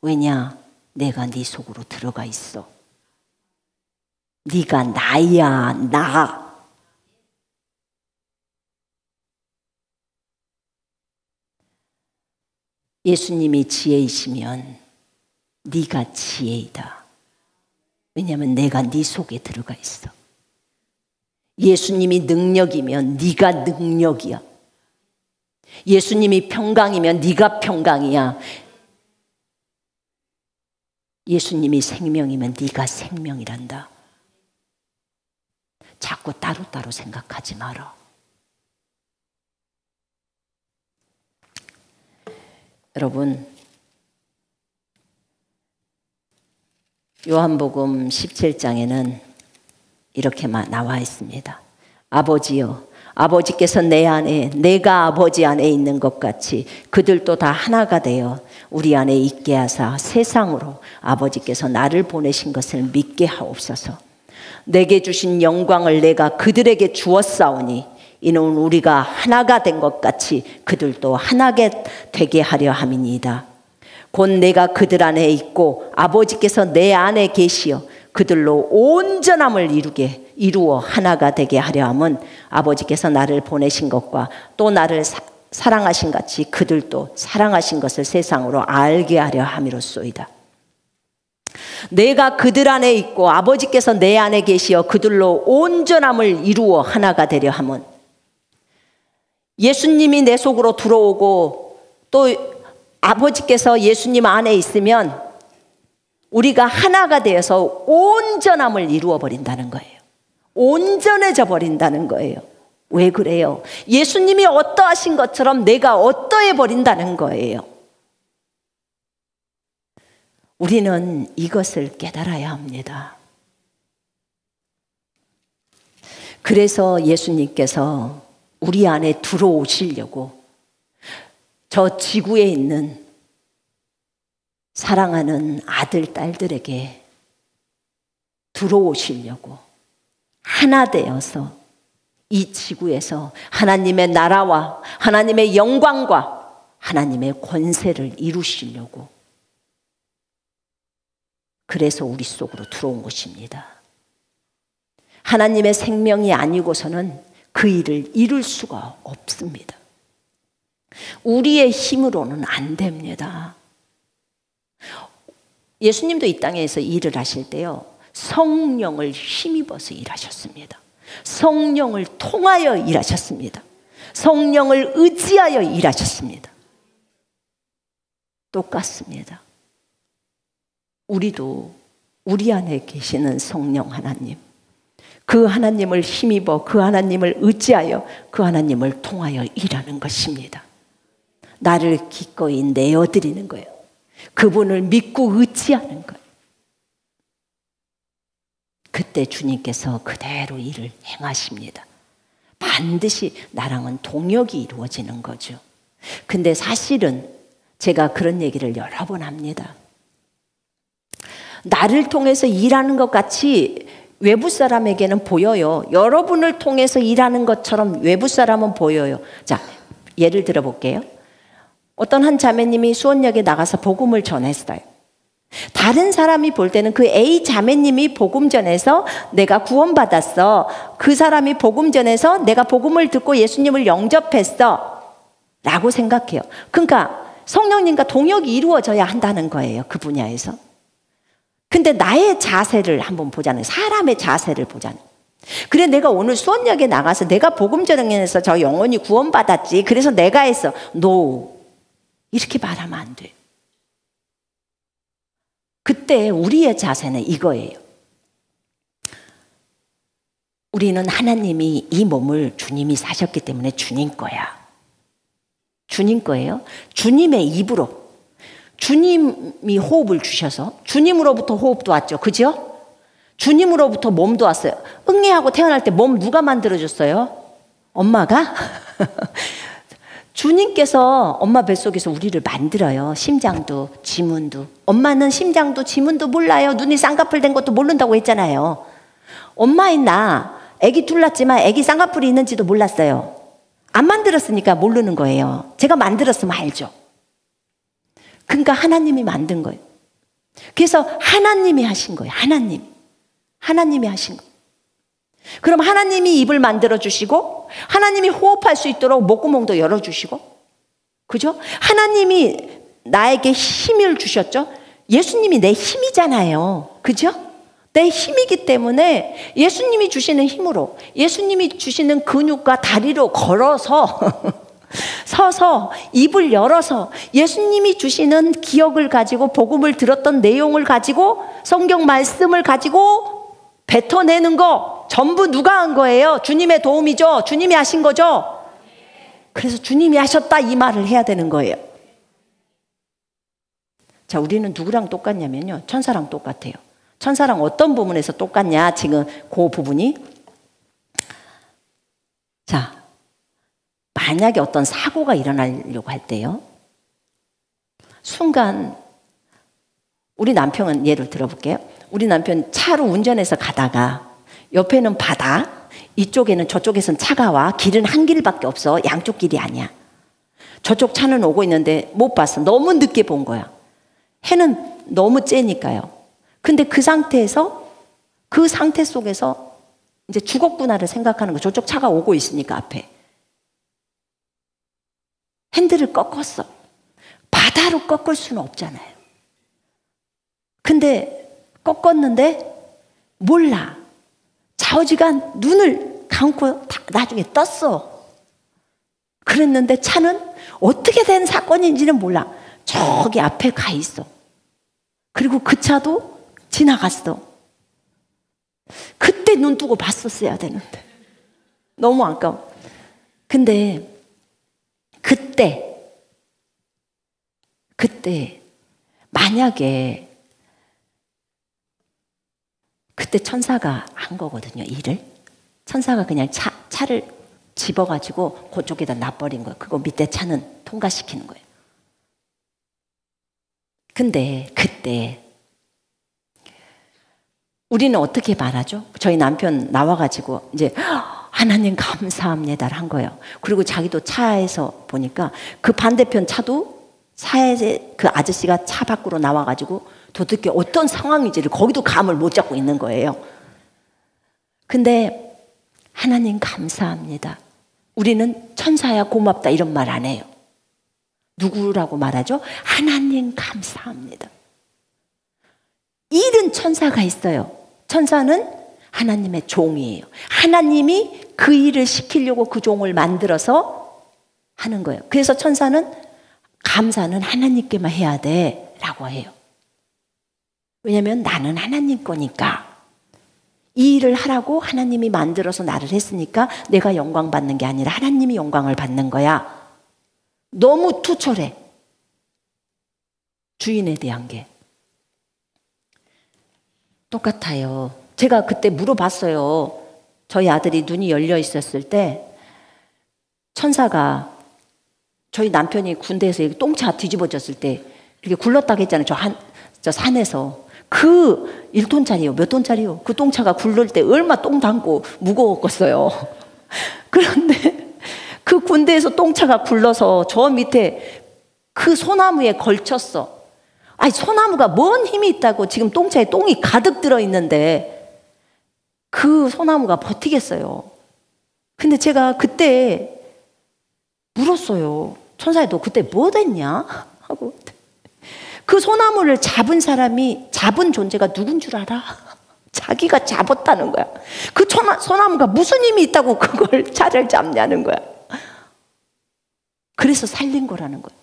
왜냐? 내가 네 속으로 들어가 있어. 네가 나야, 나. 예수님이 지혜이시면 네가 지혜이다. 왜냐하면 내가 네 속에 들어가 있어. 예수님이 능력이면 네가 능력이야. 예수님이 평강이면 네가 평강이야. 예수님이 생명이면 네가 생명이란다. 자꾸 따로따로 생각하지 마라. 여러분, 요한복음 17장에는 이렇게 나와 있습니다. 아버지여, 아버지께서 내 안에, 내가 아버지 안에 있는 것 같이 그들도 다 하나가 되어 우리 안에 있게 하사 세상으로 아버지께서 나를 보내신 것을 믿게 하옵소서. 내게 주신 영광을 내가 그들에게 주었사오니 이는 우리가 하나가 된 것 같이 그들도 하나게 되게 하려 함이니이다. 곧 내가 그들 안에 있고 아버지께서 내 안에 계시어 그들로 온전함을 이루어 하나가 되게 하려 함은 아버지께서 나를 보내신 것과 또 나를 사랑하신 같이 그들도 사랑하신 것을 세상으로 알게 하려 함이로소이다. 내가 그들 안에 있고 아버지께서 내 안에 계시어 그들로 온전함을 이루어 하나가 되려 함은, 예수님이 내 속으로 들어오고 또 아버지께서 예수님 안에 있으면 우리가 하나가 되어서 온전함을 이루어 버린다는 거예요. 온전해져 버린다는 거예요. 왜 그래요? 예수님이 어떠하신 것처럼 내가 어떠해 버린다는 거예요. 우리는 이것을 깨달아야 합니다. 그래서 예수님께서 우리 안에 들어오시려고 저 지구에 있는 사랑하는 아들, 딸들에게 들어오시려고 하나 되어서 이 지구에서 하나님의 나라와 하나님의 영광과 하나님의 권세를 이루시려고, 그래서 우리 속으로 들어온 것입니다. 하나님의 생명이 아니고서는 그 일을 이룰 수가 없습니다. 우리의 힘으로는 안 됩니다. 예수님도 이 땅에서 일을 하실 때요, 성령을 힘입어서 일하셨습니다. 성령을 통하여 일하셨습니다. 성령을 의지하여 일하셨습니다. 똑같습니다. 우리도 우리 안에 계시는 성령 하나님, 그 하나님을 힘입어 그 하나님을 의지하여 그 하나님을 통하여 일하는 것입니다. 나를 기꺼이 내어드리는 거예요. 그분을 믿고 의지하는 거예요. 그때 주님께서 그대로 일을 행하십니다. 반드시 나랑은 동역이 이루어지는 거죠. 근데 사실은 제가 그런 얘기를 여러 번 합니다. 나를 통해서 일하는 것 같이 외부 사람에게는 보여요. 여러분을 통해서 일하는 것처럼 외부 사람은 보여요. 자, 예를 들어 볼게요. 어떤 한 자매님이 수원역에 나가서 복음을 전했어요. 다른 사람이 볼 때는 그 A 자매님이 복음 전해서 내가 구원받았어, 그 사람이 복음 전해서 내가 복음을 듣고 예수님을 영접했어 라고 생각해요. 그러니까 성령님과 동역이 이루어져야 한다는 거예요, 그 분야에서. 근데 나의 자세를 한번 보자는, 사람의 자세를 보자는. 그래, 내가 오늘 수원역에 나가서 내가 복음 전해서 저 영혼이 구원받았지, 그래서 내가 했어. No, 이렇게 말하면 안 돼. 그때 우리의 자세는 이거예요. 우리는 하나님이 이 몸을 주님이 사셨기 때문에 주님 거야. 주님 거예요. 주님의 입으로, 주님이 호흡을 주셔서 주님으로부터 호흡도 왔죠. 그죠? 주님으로부터 몸도 왔어요. 응애하고 태어날 때 몸 누가 만들어줬어요? 엄마가? 주님께서 엄마 뱃속에서 우리를 만들어요. 심장도 지문도. 엄마는 심장도 지문도 몰라요. 눈이 쌍꺼풀 된 것도 모른다고 했잖아요. 엄마인 나 아기 둘 낳았지만 아기 쌍꺼풀이 있는지도 몰랐어요. 안 만들었으니까 모르는 거예요. 제가 만들었으면 알죠. 그러니까 하나님이 만든 거예요. 그래서 하나님이 하신 거예요. 하나님이 하신 거예요. 그럼 하나님이 입을 만들어 주시고 하나님이 호흡할 수 있도록 목구멍도 열어 주시고, 그죠? 하나님이 나에게 힘을 주셨죠. 예수님이 내 힘이잖아요. 그죠? 내 힘이기 때문에 예수님이 주시는 힘으로, 예수님이 주시는 근육과 다리로 걸어서 서서 입을 열어서 예수님이 주시는 기억을 가지고 복음을 들었던 내용을 가지고 성경 말씀을 가지고 뱉어내는 거 전부 누가 한 거예요? 주님의 도움이죠. 주님이 하신 거죠. 그래서 주님이 하셨다 이 말을 해야 되는 거예요. 자, 우리는 누구랑 똑같냐면요, 천사랑 똑같아요. 천사랑 어떤 부분에서 똑같냐, 지금 그 부분이. 자, 만약에 어떤 사고가 일어나려고 할 때요, 순간 우리 남편은 예를 들어볼게요. 우리 남편 차로 운전해서 가다가 옆에는 바다, 이쪽에는 저쪽에선 차가 와. 길은 한 길밖에 없어. 양쪽 길이 아니야. 저쪽 차는 오고 있는데 못 봤어. 너무 늦게 본 거야. 해는 너무 째니까요. 근데 그 상태 속에서 이제 죽었구나를 생각하는 거. 저쪽 차가 오고 있으니까 앞에. 핸들을 꺾었어. 바다로 꺾을 수는 없잖아요. 근데 꺾었는데 몰라. 좌우지간 눈을 감고 나중에 떴어. 그랬는데 차는 어떻게 된 사건인지는 몰라. 저기 앞에 가 있어. 그리고 그 차도 지나갔어. 그때 눈 뜨고 봤었어야 되는데. 너무 아까워. 근데 그때 만약에 그때 천사가 한 거거든요, 일을. 천사가 그냥 차를 집어가지고 그쪽에다 놔버린 거예요. 그거 밑에 차는 통과시키는 거예요. 근데 그때 우리는 어떻게 말하죠? 저희 남편 나와가지고 이제 하나님 감사합니다를 한 거예요. 그리고 자기도 차에서 보니까 그 반대편 차도 차에 그 아저씨가 차 밖으로 나와가지고 도대체 어떤 상황인지를 거기도 감을 못 잡고 있는 거예요. 근데 하나님 감사합니다. 우리는 천사야 고맙다 이런 말 안 해요. 누구라고 말하죠? 하나님 감사합니다. 일은 천사가 있어요. 천사는 하나님의 종이에요. 하나님이 그 일을 시키려고 그 종을 만들어서 하는 거예요. 그래서 천사는 감사는 하나님께만 해야 돼 라고 해요. 왜냐하면 나는 하나님 거니까. 이 일을 하라고 하나님이 만들어서 나를 했으니까 내가 영광 받는 게 아니라 하나님이 영광을 받는 거야. 너무 투철해. 주인에 대한 게. 똑같아요. 제가 그때 물어봤어요. 저희 아들이 눈이 열려 있었을 때 천사가 저희 남편이 군대에서 똥차 뒤집어졌을 때 이렇게 굴렀다고 했잖아요. 저 산에서. 그 1톤짜리요. 몇 톤짜리요? 그 똥차가 굴릴 때 얼마 똥 담고 무거웠겠어요. 그런데 그 군대에서 똥차가 굴러서 저 밑에 그 소나무에 걸쳤어. 아니 소나무가 뭔 힘이 있다고 지금 똥차에 똥이 가득 들어있는데 그 소나무가 버티겠어요. 근데 제가 그때 물었어요. 천사야 너 그때 뭐 됐냐? 하고 그 소나무를 잡은 존재가 누군 줄 알아? 자기가 잡았다는 거야. 그 소나무가 무슨 힘이 있다고 그걸 차를 잡냐는 거야. 그래서 살린 거라는 거야.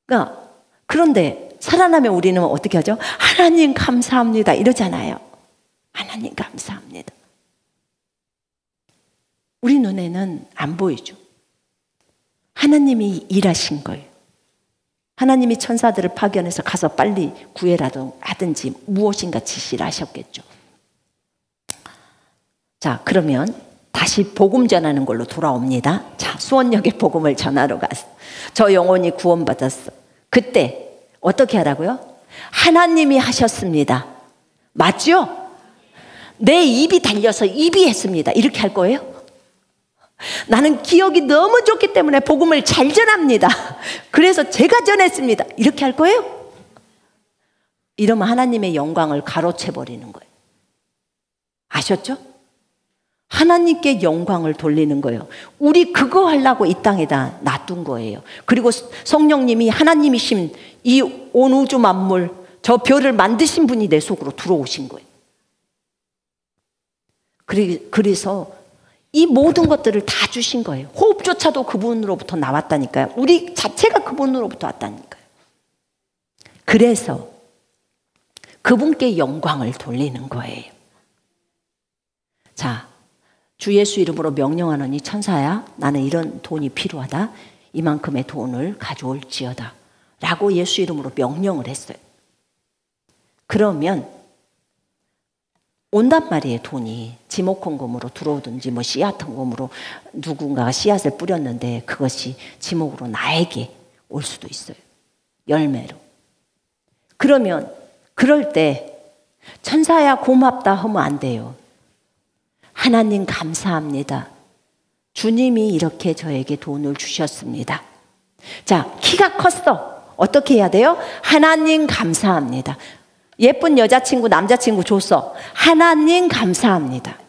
그러니까 그런데 살아나면 우리는 어떻게 하죠? 하나님 감사합니다 이러잖아요. 하나님 감사합니다. 우리 눈에는 안 보이죠. 하나님이 일하신 거예요. 하나님이 천사들을 파견해서 가서 빨리 구해라든지 무엇인가 지시를 하셨겠죠. 자, 그러면 다시 복음 전하는 걸로 돌아옵니다. 자, 수원역에 복음을 전하러 갔어. 저 영혼이 구원받았어. 그때 어떻게 하라고요? 하나님이 하셨습니다. 맞죠? 내 입이 달려서 입이 했습니다. 이렇게 할 거예요? 나는 기억이 너무 좋기 때문에 복음을 잘 전합니다. 그래서 제가 전했습니다. 이렇게 할 거예요? 이러면 하나님의 영광을 가로채버리는 거예요. 아셨죠? 하나님께 영광을 돌리는 거예요. 우리 그거 하려고 이 땅에다 놔둔 거예요. 그리고 성령님이 하나님이신 이 온 우주 만물 저 별을 만드신 분이 내 속으로 들어오신 거예요. 그래서 이 모든 것들을 다 주신 거예요. 호흡조차도 그분으로부터 나왔다니까요. 우리 자체가 그분으로부터 왔다니까요. 그래서 그분께 영광을 돌리는 거예요. 자, 주 예수 이름으로 명령하노니 천사야 나는 이런 돈이 필요하다. 이만큼의 돈을 가져올지어다. 라고 예수 이름으로 명령을 했어요. 그러면 온단 말이에요. 돈이 지목헌금으로 들어오든지 뭐 씨앗헌금으로 누군가가 씨앗을 뿌렸는데 그것이 지목으로 나에게 올 수도 있어요. 열매로. 그러면 그럴 때 천사야 고맙다 하면 안 돼요. 하나님 감사합니다. 주님이 이렇게 저에게 돈을 주셨습니다. 자, 키가 컸어. 어떻게 해야 돼요? 하나님 감사합니다. 예쁜 여자친구, 남자친구 줬어. 하나님 감사합니다.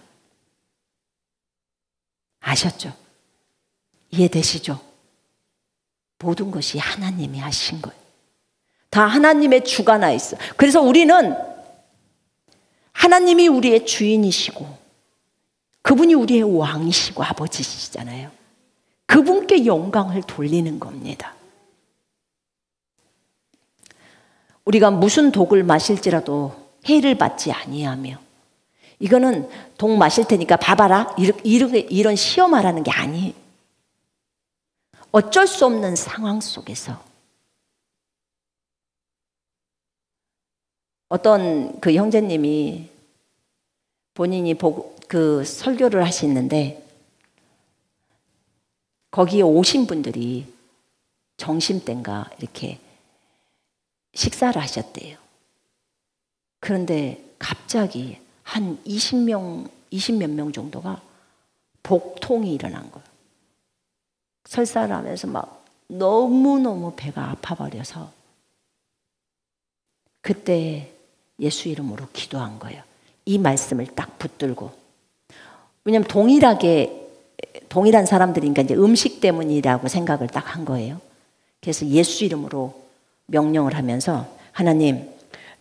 아셨죠? 이해되시죠? 모든 것이 하나님이 하신 거예요. 다 하나님의 주가 나 있어. 그래서 우리는 하나님이 우리의 주인이시고 그분이 우리의 왕이시고 아버지시잖아요. 그분께 영광을 돌리는 겁니다. 우리가 무슨 독을 마실지라도 해를 받지 아니하며, 이거는 독 마실 테니까 봐봐라 이런 시험하라는 게 아니에요. 어쩔 수 없는 상황 속에서 어떤 그 형제님이 본인이 그 설교를 하시는데 거기에 오신 분들이 점심때인가 이렇게 식사를 하셨대요. 그런데 갑자기 한 20몇 명 정도가 복통이 일어난 거예요. 설사를 하면서 막 너무너무 배가 아파버려서 그때 예수 이름으로 기도한 거예요. 이 말씀을 딱 붙들고. 왜냐하면 동일한 사람들이니까 이제 음식 때문이라고 생각을 딱 한 거예요. 그래서 예수 이름으로 명령을 하면서, 하나님,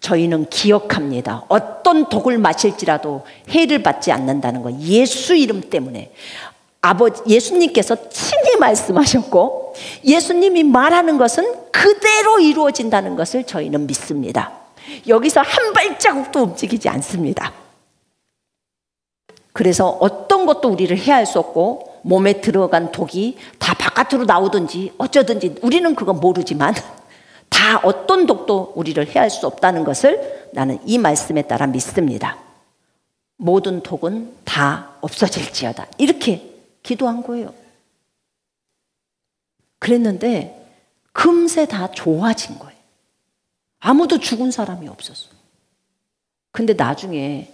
저희는 기억합니다. 어떤 독을 마실지라도 해를 받지 않는다는 거. 예수 이름 때문에. 예수님께서 친히 말씀하셨고 예수님이 말하는 것은 그대로 이루어진다는 것을 저희는 믿습니다. 여기서 한 발자국도 움직이지 않습니다. 그래서 어떤 것도 우리를 해할 수 없고 몸에 들어간 독이 다 바깥으로 나오든지 어쩌든지 우리는 그거 모르지만 다 어떤 독도 우리를 해할 수 없다는 것을 나는 이 말씀에 따라 믿습니다. 모든 독은 다 없어질지어다. 이렇게 기도한 거예요. 그랬는데 금세 다 좋아진 거예요. 아무도 죽은 사람이 없었어. 근데 나중에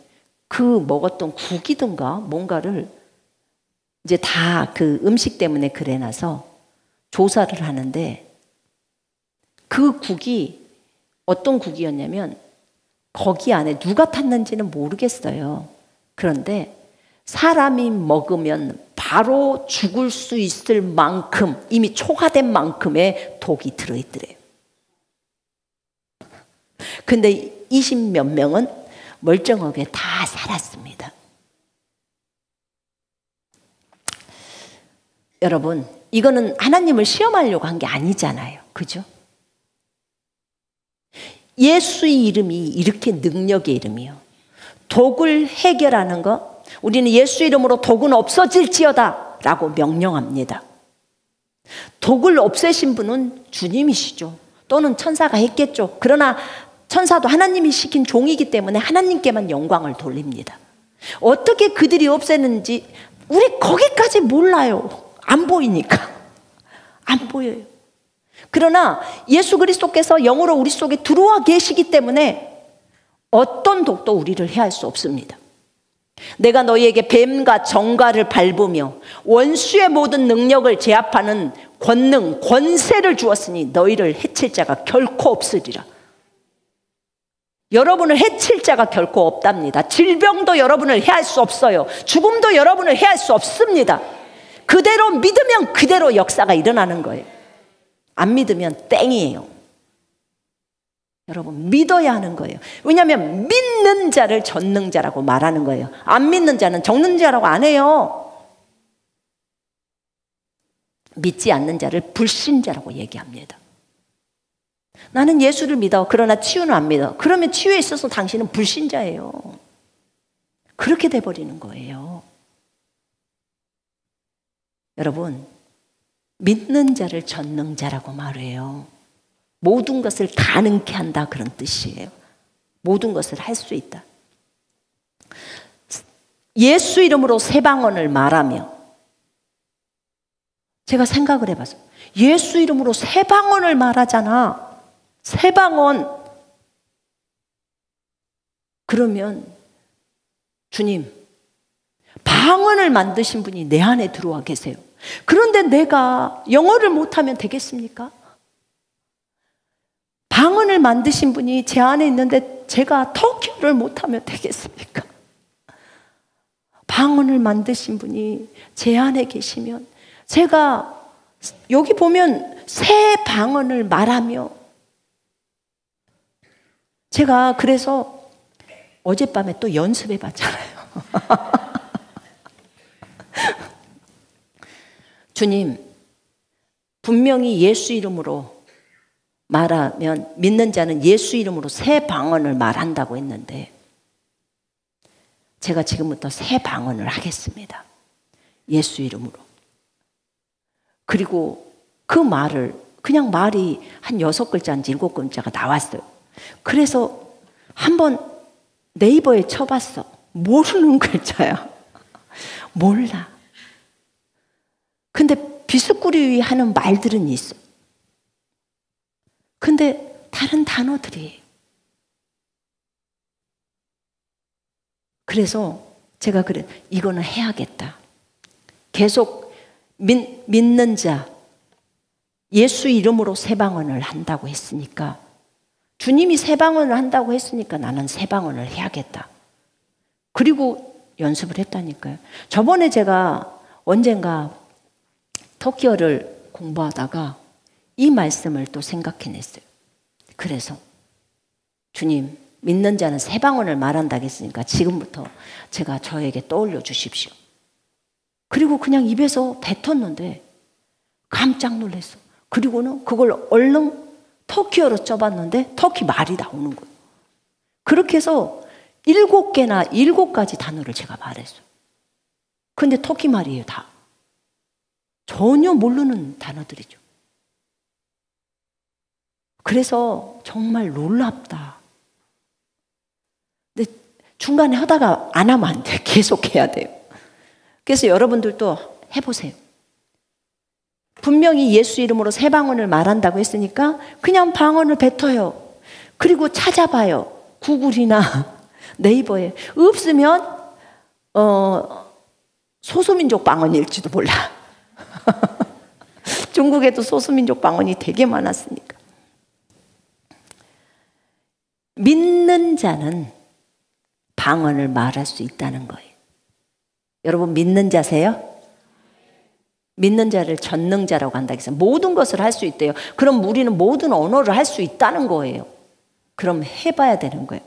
그 먹었던 국이든가 뭔가를 이제 다 그 음식 때문에 그래놔서 조사를 하는데 그 국이 어떤 국이었냐면 거기 안에 누가 탔는지는 모르겠어요. 그런데 사람이 먹으면 바로 죽을 수 있을 만큼, 이미 초과된 만큼의 독이 들어있더래요. 근데 20몇 명은 멀쩡하게 다 살았습니다. 여러분, 이거는 하나님을 시험하려고 한 게 아니잖아요. 그죠? 예수의 이름이 이렇게 능력의 이름이요. 독을 해결하는 거, 우리는 예수 이름으로 독은 없어질지어다 라고 명령합니다. 독을 없애신 분은 주님이시죠. 또는 천사가 했겠죠. 그러나 천사도 하나님이 시킨 종이기 때문에 하나님께만 영광을 돌립니다. 어떻게 그들이 없애는지 우리 거기까지 몰라요. 안 보이니까. 안 보여요. 그러나 예수 그리스도께서 영으로 우리 속에 들어와 계시기 때문에 어떤 독도 우리를 해할 수 없습니다. 내가 너희에게 뱀과 정갈을 밟으며 원수의 모든 능력을 제압하는 권능, 권세를 주었으니 너희를 해칠 자가 결코 없으리라. 여러분을 해칠 자가 결코 없답니다. 질병도 여러분을 해할 수 없어요. 죽음도 여러분을 해할 수 없습니다. 그대로 믿으면 그대로 역사가 일어나는 거예요. 안 믿으면 땡이에요. 여러분, 믿어야 하는 거예요. 왜냐하면 믿는 자를 전능자라고 말하는 거예요. 안 믿는 자는 적능자라고 안 해요. 믿지 않는 자를 불신자라고 얘기합니다. 나는 예수를 믿어. 그러나 치유는 안 믿어. 그러면 치유에 있어서 당신은 불신자예요. 그렇게 돼버리는 거예요. 여러분, 믿는 자를 전능자라고 말해요. 모든 것을 가능케 한다, 그런 뜻이에요. 모든 것을 할 수 있다. 예수 이름으로 새 방언을 말하며, 제가 생각을 해봤어요. 예수 이름으로 새 방언을 말하잖아. 새 방언. 그러면 주님, 방언을 만드신 분이 내 안에 들어와 계세요. 그런데 내가 영어를 못하면 되겠습니까? 방언을 만드신 분이 제 안에 있는데 제가 터키어를 못하면 되겠습니까? 방언을 만드신 분이 제 안에 계시면 제가 여기 보면 새 방언을 말하며, 제가 그래서 어젯밤에 또 연습해 봤잖아요. 주님, 분명히 예수 이름으로 말하면 믿는 자는 예수 이름으로 새 방언을 말한다고 했는데 제가 지금부터 새 방언을 하겠습니다. 예수 이름으로. 그리고 그 말을 그냥 말이 한 6글자인지 7글자가 나왔어요. 그래서 한번 네이버에 쳐봤어. 모르는 글자야. 몰라. 근데 비스꾸리 하는 말들은 있어. 근데 다른 단어들이. 그래서 제가 그래, 이거는 해야겠다. 계속 믿는 자, 예수 이름으로 새 방언을 한다고 했으니까, 주님이 새 방언을 한다고 했으니까 나는 새 방언을 해야겠다. 그리고 연습을 했다니까요. 저번에 제가 언젠가 터키어를 공부하다가 이 말씀을 또 생각해냈어요. 그래서 주님, 믿는 자는 새 방언을 말한다고 했으니까 지금부터 제가 저에게 떠올려 주십시오. 그리고 그냥 입에서 뱉었는데 깜짝 놀랐어. 그리고는 그걸 얼른 터키어로 써봤는데 터키 말이 나오는 거예요. 그렇게 해서 7개나 7가지 단어를 제가 말했어요. 근데 터키 말이에요, 다. 전혀 모르는 단어들이죠. 그래서 정말 놀랍다. 근데 중간에 하다가 안 하면 안 돼요. 계속 해야 돼요. 그래서 여러분들도 해보세요. 분명히 예수 이름으로 새 방언을 말한다고 했으니까 그냥 방언을 뱉어요. 그리고 찾아봐요. 구글이나 네이버에. 없으면 소수민족 방언일지도 몰라. 중국에도 소수민족 방언이 되게 많았으니까. 믿는 자는 방언을 말할 수 있다는 거예요. 여러분 믿는 자세요? 믿는 자를 전능자라고 한다 해서 모든 것을 할 수 있대요. 그럼 우리는 모든 언어를 할 수 있다는 거예요. 그럼 해봐야 되는 거예요.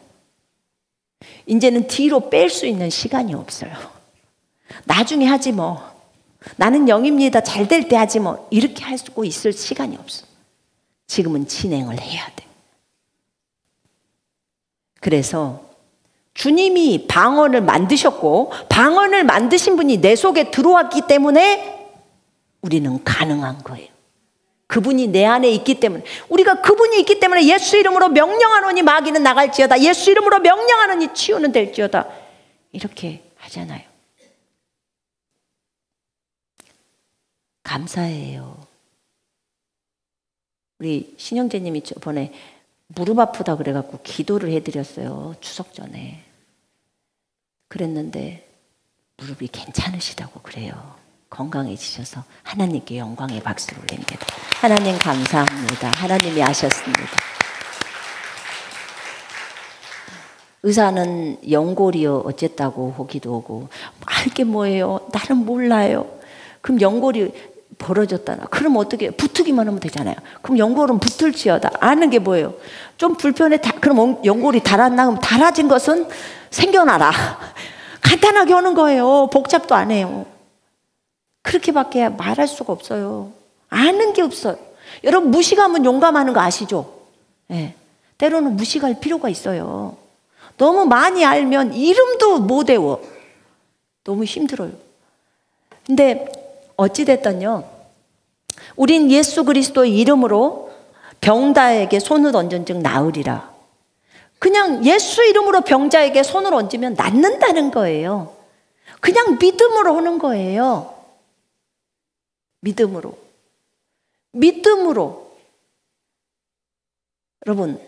이제는 뒤로 뺄 수 있는 시간이 없어요. 나중에 하지 뭐. 나는 영입니다. 잘 될 때 하지 뭐. 이렇게 할 수 있을 시간이 없어. 지금은 진행을 해야 돼. 그래서 주님이 방언을 만드셨고 방언을 만드신 분이 내 속에 들어왔기 때문에 우리는 가능한 거예요. 그분이 내 안에 있기 때문에, 우리가 그분이 있기 때문에 예수 이름으로 명령하노니 마귀는 나갈지어다, 예수 이름으로 명령하노니 치유는 될지어다, 이렇게 하잖아요. 감사해요. 우리 신영재님이 저번에 무릎 아프다 그래갖고 기도를 해드렸어요. 추석 전에. 그랬는데 무릎이 괜찮으시다고 그래요. 건강해지셔서 하나님께 영광의 박수를 올립니다. 하나님 감사합니다. 하나님이 하셨습니다. 의사는 연골이요 어쨌다고 하기도 하고, 알게 뭐예요? 나는 몰라요. 그럼 연골이 벌어졌다나, 그럼 어떻게 붙기만 하면 되잖아요. 그럼 연골은 붙을지어다. 아는 게 뭐예요? 좀 불편해. 그럼 연골이 달았나? 그럼 달아진 것은 생겨나라. 간단하게 하는 거예요. 복잡도 안 해요. 그렇게밖에 말할 수가 없어요. 아는 게 없어요. 여러분 무식하면 용감하는 거 아시죠? 네. 때로는 무식할 필요가 있어요. 너무 많이 알면 이름도 못 외워. 너무 힘들어요. 근데 어찌됐든요, 우린 예수 그리스도의 이름으로 병자에게 손을 얹은 즉 나으리라. 그냥 예수 이름으로 병자에게 손을 얹으면 낫는다는 거예요. 그냥 믿음으로 하는 거예요. 믿음으로. 믿음으로. 여러분,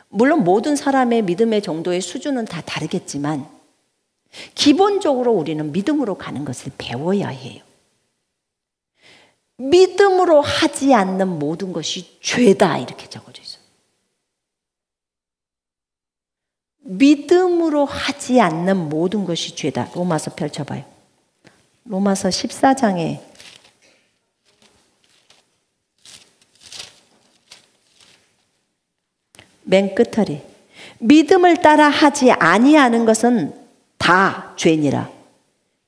물론 모든 사람의 믿음의 정도의 수준은 다 다르겠지만 기본적으로 우리는 믿음으로 가는 것을 배워야 해요. 믿음으로 하지 않는 모든 것이 죄다 이렇게 적어져 있어요. 믿음으로 하지 않는 모든 것이 죄다. 로마서 펼쳐봐요. 로마서 14장에 맨 끝털이 믿음을 따라 하지 아니하는 것은 다 죄니라.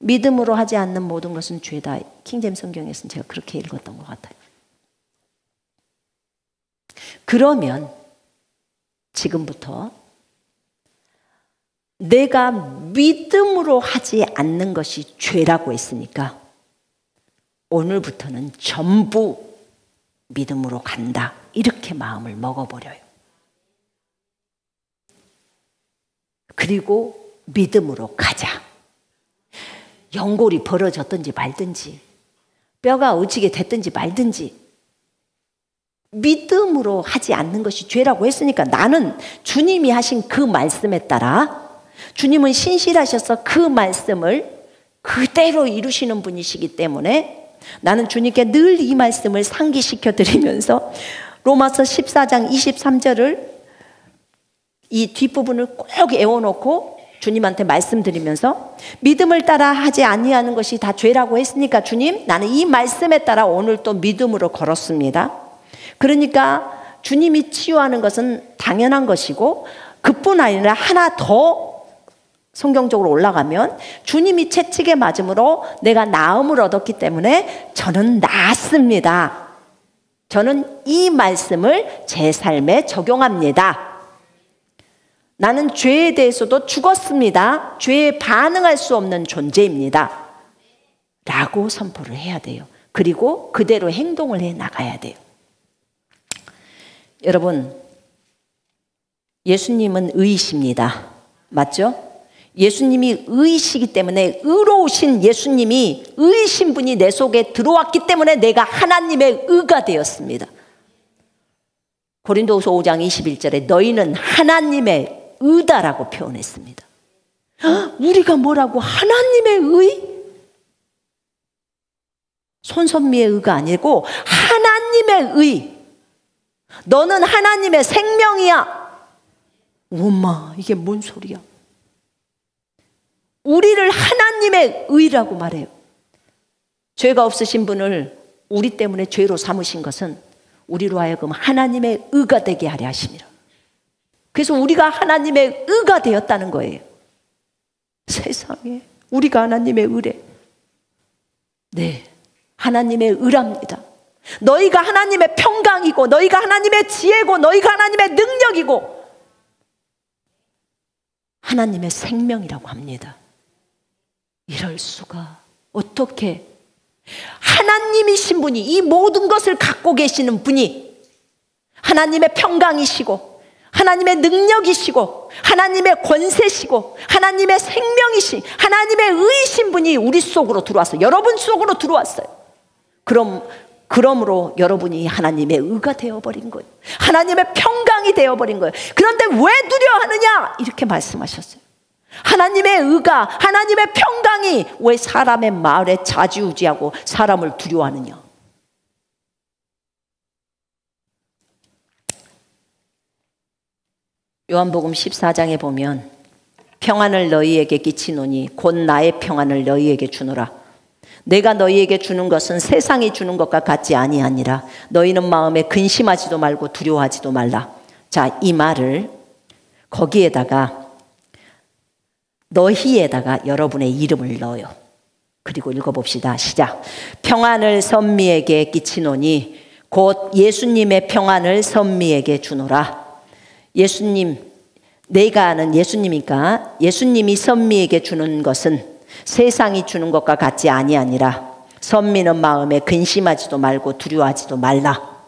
믿음으로 하지 않는 모든 것은 죄다. 킹제임스 성경에서는 제가 그렇게 읽었던 것 같아요. 그러면 지금부터 내가 믿음으로 하지 않는 것이 죄라고 했으니까 오늘부터는 전부 믿음으로 간다. 이렇게 마음을 먹어버려요. 그리고 믿음으로 가자. 연골이 벌어졌든지 말든지 뼈가 우치게 됐든지 말든지 믿음으로 하지 않는 것이 죄라고 했으니까 나는 주님이 하신 그 말씀에 따라 주님은 신실하셔서 그 말씀을 그대로 이루시는 분이시기 때문에 나는 주님께 늘 이 말씀을 상기시켜 드리면서 로마서 14장 23절을 이 뒷부분을 꼭 애워놓고 주님한테 말씀드리면서 믿음을 따라 하지 아니하는 것이 다 죄라고 했으니까 주님 나는 이 말씀에 따라 오늘 또 믿음으로 걸었습니다. 그러니까 주님이 치유하는 것은 당연한 것이고 그뿐 아니라 하나 더 성경적으로 올라가면 주님이 채찍에 맞음으로 내가 나음을 얻었기 때문에 저는 낫습니다. 저는 이 말씀을 제 삶에 적용합니다. 나는 죄에 대해서도 죽었습니다. 죄에 반응할 수 없는 존재입니다. 라고 선포를 해야 돼요. 그리고 그대로 행동을 해 나가야 돼요. 여러분, 예수님은 의이십니다. 맞죠? 예수님이 의이시기 때문에 의로우신 예수님이 의이신 분이 내 속에 들어왔기 때문에 내가 하나님의 의가 되었습니다. 고린도후서 5장 21절에 너희는 하나님의 의다라고 표현했습니다. 우리가 뭐라고? 하나님의 의? 손선미의 의가 아니고 하나님의 의. 너는 하나님의 생명이야. 엄마, 이게 뭔 소리야? 우리를 하나님의 의라고 말해요. 죄가 없으신 분을 우리 때문에 죄로 삼으신 것은 우리로 하여금 하나님의 의가 되게 하려 하심이라. 그래서 우리가 하나님의 의가 되었다는 거예요. 세상에 우리가 하나님의 의래. 네, 하나님의 의랍니다. 너희가 하나님의 평강이고 너희가 하나님의 지혜고 너희가 하나님의 능력이고 하나님의 생명이라고 합니다. 이럴 수가. 어떻게 하나님이신 분이 이 모든 것을 갖고 계시는 분이 하나님의 평강이시고 하나님의 능력이시고 하나님의 권세시고 하나님의 생명이신 하나님의 의이신 분이 우리 속으로 들어와서 여러분 속으로 들어왔어요. 그러므로 여러분이 하나님의 의가 되어버린 거예요. 하나님의 평강이 되어버린 거예요. 그런데 왜 두려워하느냐? 이렇게 말씀하셨어요. 하나님의 의가 하나님의 평강이 왜 사람의 마을에 좌지우지하고 사람을 두려워하느냐? 요한복음 14장에 보면 평안을 너희에게 끼치노니 곧 나의 평안을 너희에게 주노라. 내가 너희에게 주는 것은 세상이 주는 것과 같지 아니하니라. 너희는 마음에 근심하지도 말고 두려워하지도 말라. 자, 이 말을 거기에다가 너희에다가 여러분의 이름을 넣어요. 그리고 읽어봅시다. 시작. 평안을 선미에게 끼치노니 곧 예수님의 평안을 선미에게 주노라. 예수님, 내가 아는 예수님이니까 예수님이 선미에게 주는 것은 세상이 주는 것과 같지 아니하니라. 선미는 마음에 근심하지도 말고 두려워하지도 말라.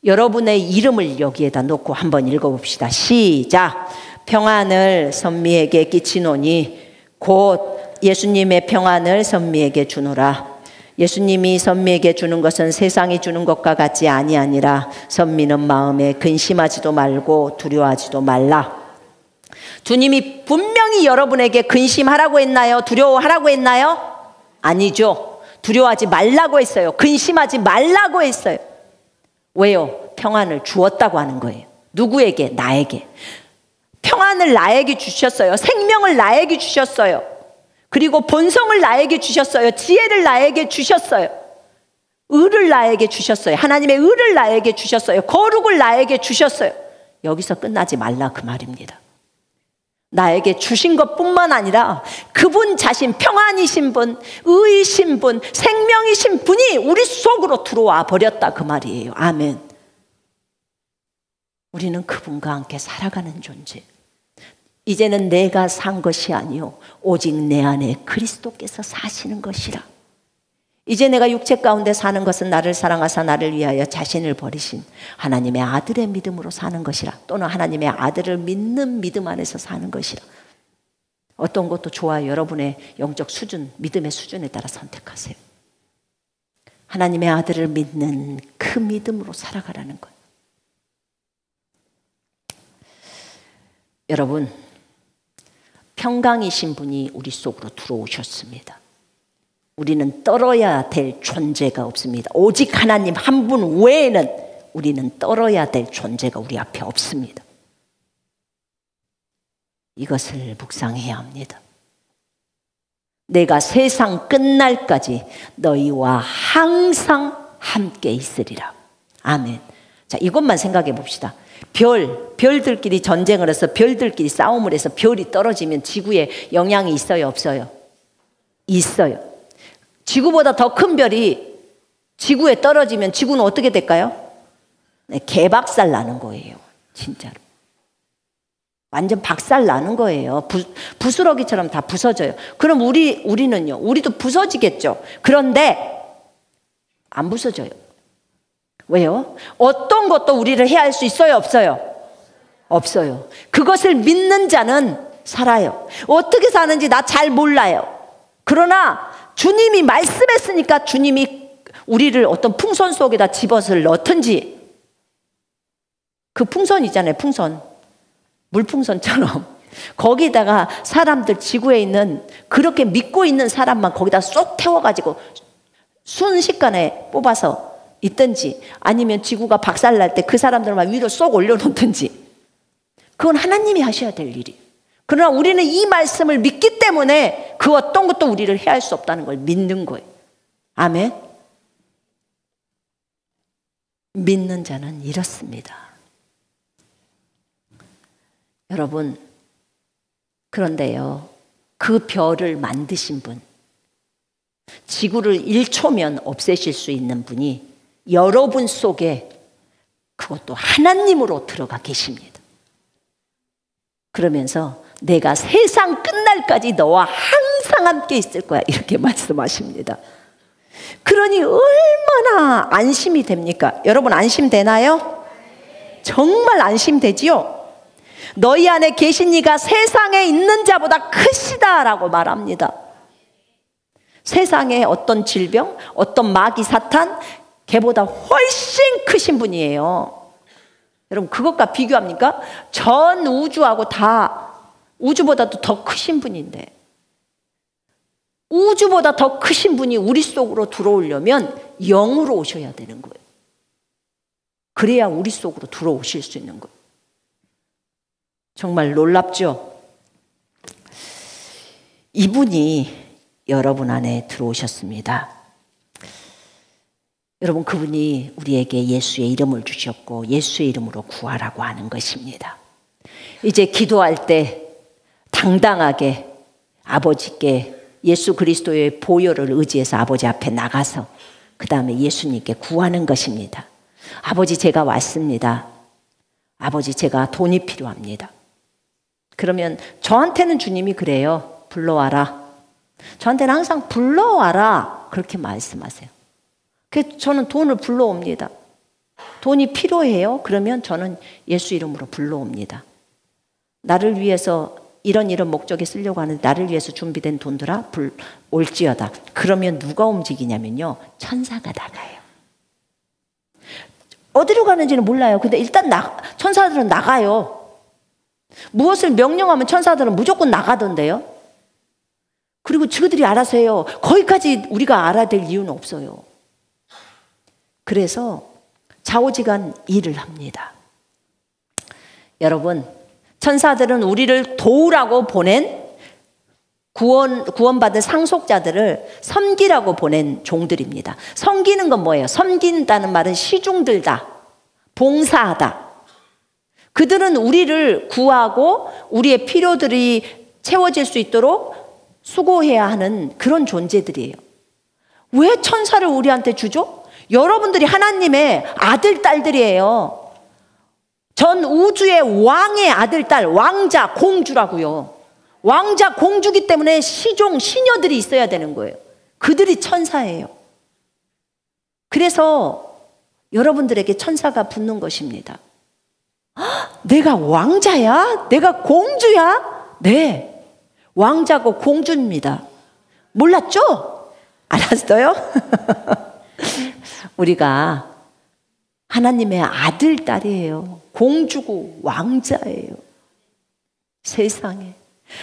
여러분의 이름을 여기에다 놓고 한번 읽어봅시다. 시작. 평안을 선미에게 끼치노니 곧 예수님의 평안을 선미에게 주노라. 예수님이 선미에게 주는 것은 세상이 주는 것과 같지 아니하니라. 선미는 마음에 근심하지도 말고 두려워하지도 말라. 주님이 분명히 여러분에게 근심하라고 했나요? 두려워하라고 했나요? 아니죠. 두려워하지 말라고 했어요. 근심하지 말라고 했어요. 왜요? 평안을 주었다고 하는 거예요. 누구에게? 나에게. 평안을 나에게 주셨어요. 생명을 나에게 주셨어요. 그리고 본성을 나에게 주셨어요. 지혜를 나에게 주셨어요. 의를 나에게 주셨어요. 하나님의 의를 나에게 주셨어요. 거룩을 나에게 주셨어요. 여기서 끝나지 말라 그 말입니다. 나에게 주신 것뿐만 아니라 그분 자신, 평안이신 분, 의이신 분, 생명이신 분이 우리 속으로 들어와 버렸다 그 말이에요. 아멘. 우리는 그분과 함께 살아가는 존재. 이제는 내가 산 것이 아니요 오직 내 안에 그리스도께서 사시는 것이라. 이제 내가 육체 가운데 사는 것은 나를 사랑하사 나를 위하여 자신을 버리신 하나님의 아들의 믿음으로 사는 것이라. 또는 하나님의 아들을 믿는 믿음 안에서 사는 것이라. 어떤 것도 좋아요. 여러분의 영적 수준, 믿음의 수준에 따라 선택하세요. 하나님의 아들을 믿는 그 믿음으로 살아가라는 거예요. 여러분, 평강이신 분이 우리 속으로 들어오셨습니다. 우리는 떨어야 될 존재가 없습니다. 오직 하나님 한 분 외에는 우리는 떨어야 될 존재가 우리 앞에 없습니다. 이것을 묵상해야 합니다. 내가 세상 끝날까지 너희와 항상 함께 있으리라. 아멘. 자, 이것만 생각해 봅시다. 별들끼리 전쟁을 해서 별들끼리 싸움을 해서 별이 떨어지면 지구에 영향이 있어요, 없어요? 있어요. 지구보다 더 큰 별이 지구에 떨어지면 지구는 어떻게 될까요? 네, 개박살 나는 거예요. 진짜로. 완전 박살 나는 거예요. 부스러기처럼 다 부서져요. 그럼 우리는요? 우리도 부서지겠죠. 그런데 안 부서져요. 왜요? 어떤 것도 우리를 해할 수 있어요, 없어요? 없어요. 그것을 믿는 자는 살아요. 어떻게 사는지 나 잘 몰라요. 그러나 주님이 말씀했으니까 주님이 우리를 어떤 풍선 속에다 집어서 넣든지, 그 풍선 있잖아요, 풍선. 물풍선처럼 거기다가 사람들, 지구에 있는 그렇게 믿고 있는 사람만 거기다 쏙 태워가지고 순식간에 뽑아서 있든지, 아니면 지구가 박살날 때 그 사람들만 위로 쏙 올려놓든지, 그건 하나님이 하셔야 될 일이. 그러나 우리는 이 말씀을 믿기 때문에 그 어떤 것도 우리를 해할 수 없다는 걸 믿는 거예요. 아멘. 믿는 자는 이렇습니다. 여러분, 그런데요, 그 별을 만드신 분, 지구를 1초면 없애실 수 있는 분이 여러분 속에 그것도 하나님으로 들어가 계십니다. 그러면서 내가 세상 끝날까지 너와 항상 함께 있을 거야, 이렇게 말씀하십니다. 그러니 얼마나 안심이 됩니까? 여러분, 안심되나요? 정말 안심되지요? 너희 안에 계신 이가 세상에 있는 자보다 크시다라고 말합니다. 세상에 어떤 질병, 어떤 마귀 사탄, 걔보다 훨씬 크신 분이에요. 여러분, 그것과 비교합니까? 전 우주하고 다 우주보다도 더 크신 분인데, 우주보다 더 크신 분이 우리 속으로 들어오려면 영으로 오셔야 되는 거예요. 그래야 우리 속으로 들어오실 수 있는 거예요. 정말 놀랍죠? 이분이 여러분 안에 들어오셨습니다. 여러분, 그분이 우리에게 예수의 이름을 주셨고 예수의 이름으로 구하라고 하는 것입니다. 이제 기도할 때 당당하게 아버지께 예수 그리스도의 보혈을 의지해서 아버지 앞에 나가서 그 다음에 예수님께 구하는 것입니다. 아버지, 제가 왔습니다. 아버지, 제가 돈이 필요합니다. 그러면 저한테는 주님이 그래요. 불러와라. 저한테는 항상 불러와라, 그렇게 말씀하세요. 그래서 저는 돈을 불러옵니다. 돈이 필요해요? 그러면 저는 예수 이름으로 불러옵니다. 나를 위해서 이런 목적에 쓰려고 하는데 나를 위해서 준비된 돈들아 올지어다. 그러면 누가 움직이냐면요, 천사가 나가요. 어디로 가는지는 몰라요. 근데 일단 천사들은 나가요. 무엇을 명령하면 천사들은 무조건 나가던데요. 그리고 저들이 알아서 해요. 거기까지 우리가 알아야 될 이유는 없어요. 그래서 좌우지간 일을 합니다. 여러분, 천사들은 우리를 도우라고 보낸 구원받은 상속자들을 섬기라고 보낸 종들입니다. 섬기는 건 뭐예요? 섬긴다는 말은 시중들다, 봉사하다. 그들은 우리를 구하고 우리의 필요들이 채워질 수 있도록 수고해야 하는 그런 존재들이에요. 왜 천사를 우리한테 주죠? 여러분들이 하나님의 아들, 딸들이에요. 전 우주의 왕의 아들, 딸, 왕자, 공주라고요. 왕자, 공주기 때문에 시종, 시녀들이 있어야 되는 거예요. 그들이 천사예요. 그래서 여러분들에게 천사가 붙는 것입니다. 내가 왕자야? 내가 공주야? 네. 왕자고 공주입니다. 몰랐죠? 알았어요? 우리가 하나님의 아들, 딸이에요. 공주고 왕자예요. 세상에.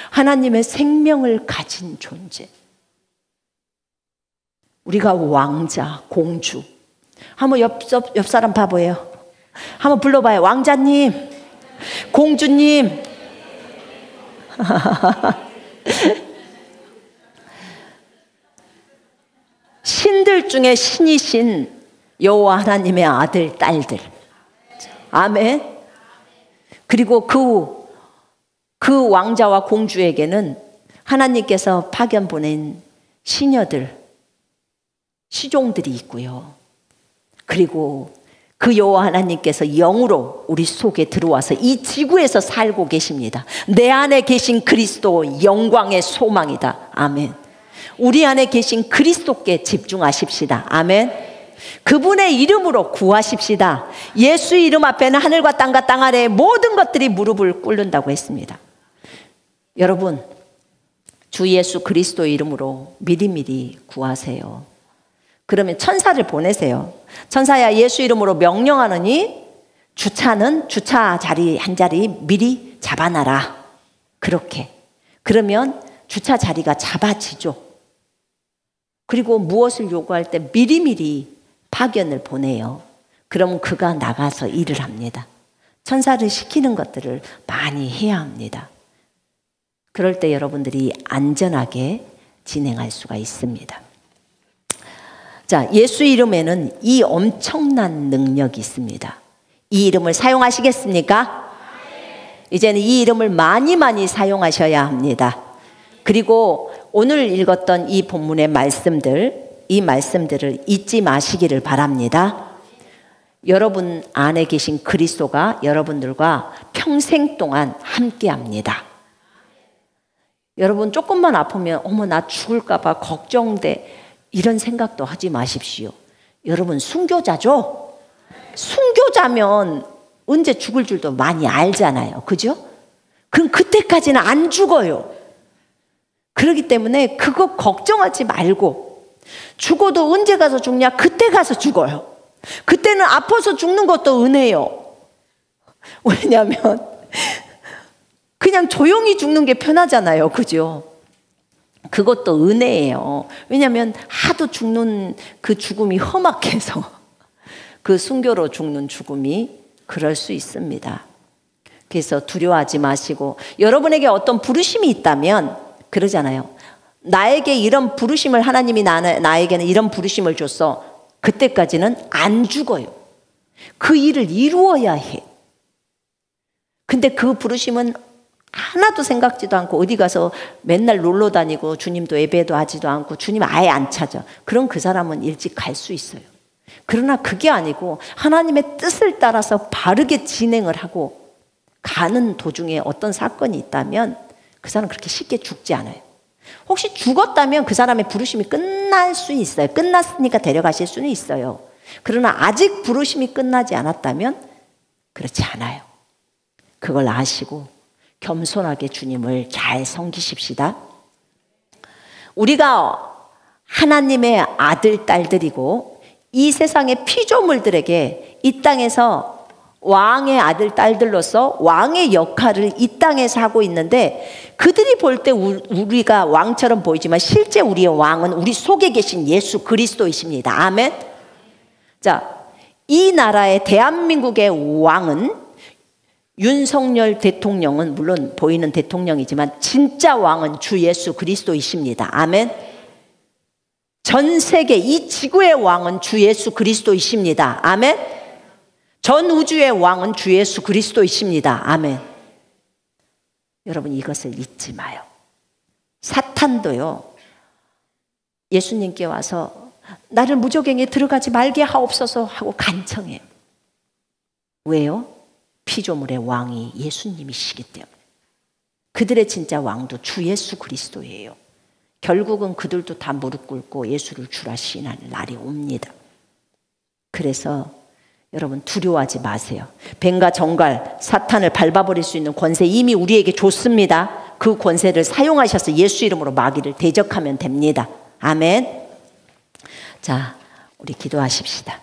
하나님의 생명을 가진 존재. 우리가 왕자, 공주. 한번 옆 사람 봐봐요. 한번 불러봐요. 왕자님, 공주님. 신들 중에 신이신 여호와 하나님의 아들, 딸들. 아멘. 그리고 그 왕자와 공주에게는 하나님께서 파견 보낸 시녀들, 시종들이 있고요. 그리고 그 여호와 하나님께서 영으로 우리 속에 들어와서 이 지구에서 살고 계십니다. 내 안에 계신 그리스도 영광의 소망이다. 아멘. 우리 안에 계신 그리스도께 집중하십시다. 아멘. 그분의 이름으로 구하십시다. 예수 이름 앞에는 하늘과 땅과 땅 아래의 모든 것들이 무릎을 꿇는다고 했습니다. 여러분, 주 예수 그리스도 이름으로 미리미리 구하세요. 그러면 천사를 보내세요. 천사야, 예수 이름으로 명령하느니 주차는 주차 자리 한 자리 미리 잡아놔라. 그렇게. 그러면 주차 자리가 잡아지죠. 그리고 무엇을 요구할 때 미리미리 파견을 보내요. 그럼 그가 나가서 일을 합니다. 천사를 시키는 것들을 많이 해야 합니다. 그럴 때 여러분들이 안전하게 진행할 수가 있습니다. 자, 예수 이름에는 이 엄청난 능력이 있습니다. 이 이름을 사용하시겠습니까? 이제는 이 이름을 많이 사용하셔야 합니다. 그리고 오늘 읽었던 이 본문의 말씀들, 이 말씀들을 잊지 마시기를 바랍니다. 여러분 안에 계신 그리스도가 여러분들과 평생 동안 함께합니다. 여러분 조금만 아프면 어머 나 죽을까 봐 걱정돼, 이런 생각도 하지 마십시오. 여러분 순교자죠? 순교자면 언제 죽을 줄도 많이 알잖아요. 그죠? 그럼 그때까지는 안 죽어요. 그렇기 때문에 그거 걱정하지 말고, 죽어도 언제 가서 죽냐? 그때 가서 죽어요. 그때는 아파서 죽는 것도 은혜요. 왜냐하면 그냥 조용히 죽는 게 편하잖아요. 그죠? 그것도 은혜예요. 왜냐하면 하도 죽는 그 죽음이 험악해서 그 순교로 죽는 죽음이 그럴 수 있습니다. 그래서 두려워하지 마시고, 여러분에게 어떤 부르심이 있다면 그러잖아요. 나에게 이런 부르심을 하나님이 나에게는 이런 부르심을 줬어. 그때까지는 안 죽어요. 그 일을 이루어야 해. 근데 그 부르심은 하나도 생각지도 않고 어디 가서 맨날 놀러 다니고 주님도 예배도 하지도 않고 주님 아예 안 찾아. 그럼 그 사람은 일찍 갈 수 있어요. 그러나 그게 아니고 하나님의 뜻을 따라서 바르게 진행을 하고 가는 도중에 어떤 사건이 있다면 그 사람은 그렇게 쉽게 죽지 않아요. 혹시 죽었다면 그 사람의 부르심이 끝날 수 있어요. 끝났으니까 데려가실 수는 있어요. 그러나 아직 부르심이 끝나지 않았다면 그렇지 않아요. 그걸 아시고 겸손하게 주님을 잘 섬기십시다. 우리가 하나님의 아들, 딸들이고 이 세상의 피조물들에게 이 땅에서 왕의 아들, 딸들로서 왕의 역할을 이 땅에서 하고 있는데 그들이 볼 때 우리가 왕처럼 보이지만 실제 우리의 왕은 우리 속에 계신 예수 그리스도이십니다. 아멘. 자, 이 나라의 대한민국의 왕은 윤석열 대통령은 물론 보이는 대통령이지만 진짜 왕은 주 예수 그리스도이십니다. 아멘. 전 세계 이 지구의 왕은 주 예수 그리스도이십니다. 아멘. 전 우주의 왕은 주 예수 그리스도이십니다. 아멘. 여러분 이것을 잊지 마요. 사탄도요, 예수님께 와서 나를 무저갱에 들어가지 말게 하옵소서 하고 간청해요. 왜요? 피조물의 왕이 예수님이시기 때문에. 그들의 진짜 왕도 주 예수 그리스도예요. 결국은 그들도 다 무릎 꿇고 예수를 주라 시인하는 날이 옵니다. 그래서 여러분 두려워하지 마세요. 뱀과 정갈, 사탄을 밟아버릴 수 있는 권세 이미 우리에게 줬습니다. 그 권세를 사용하셔서 예수 이름으로 마귀를 대적하면 됩니다. 아멘. 자, 우리 기도하십시다.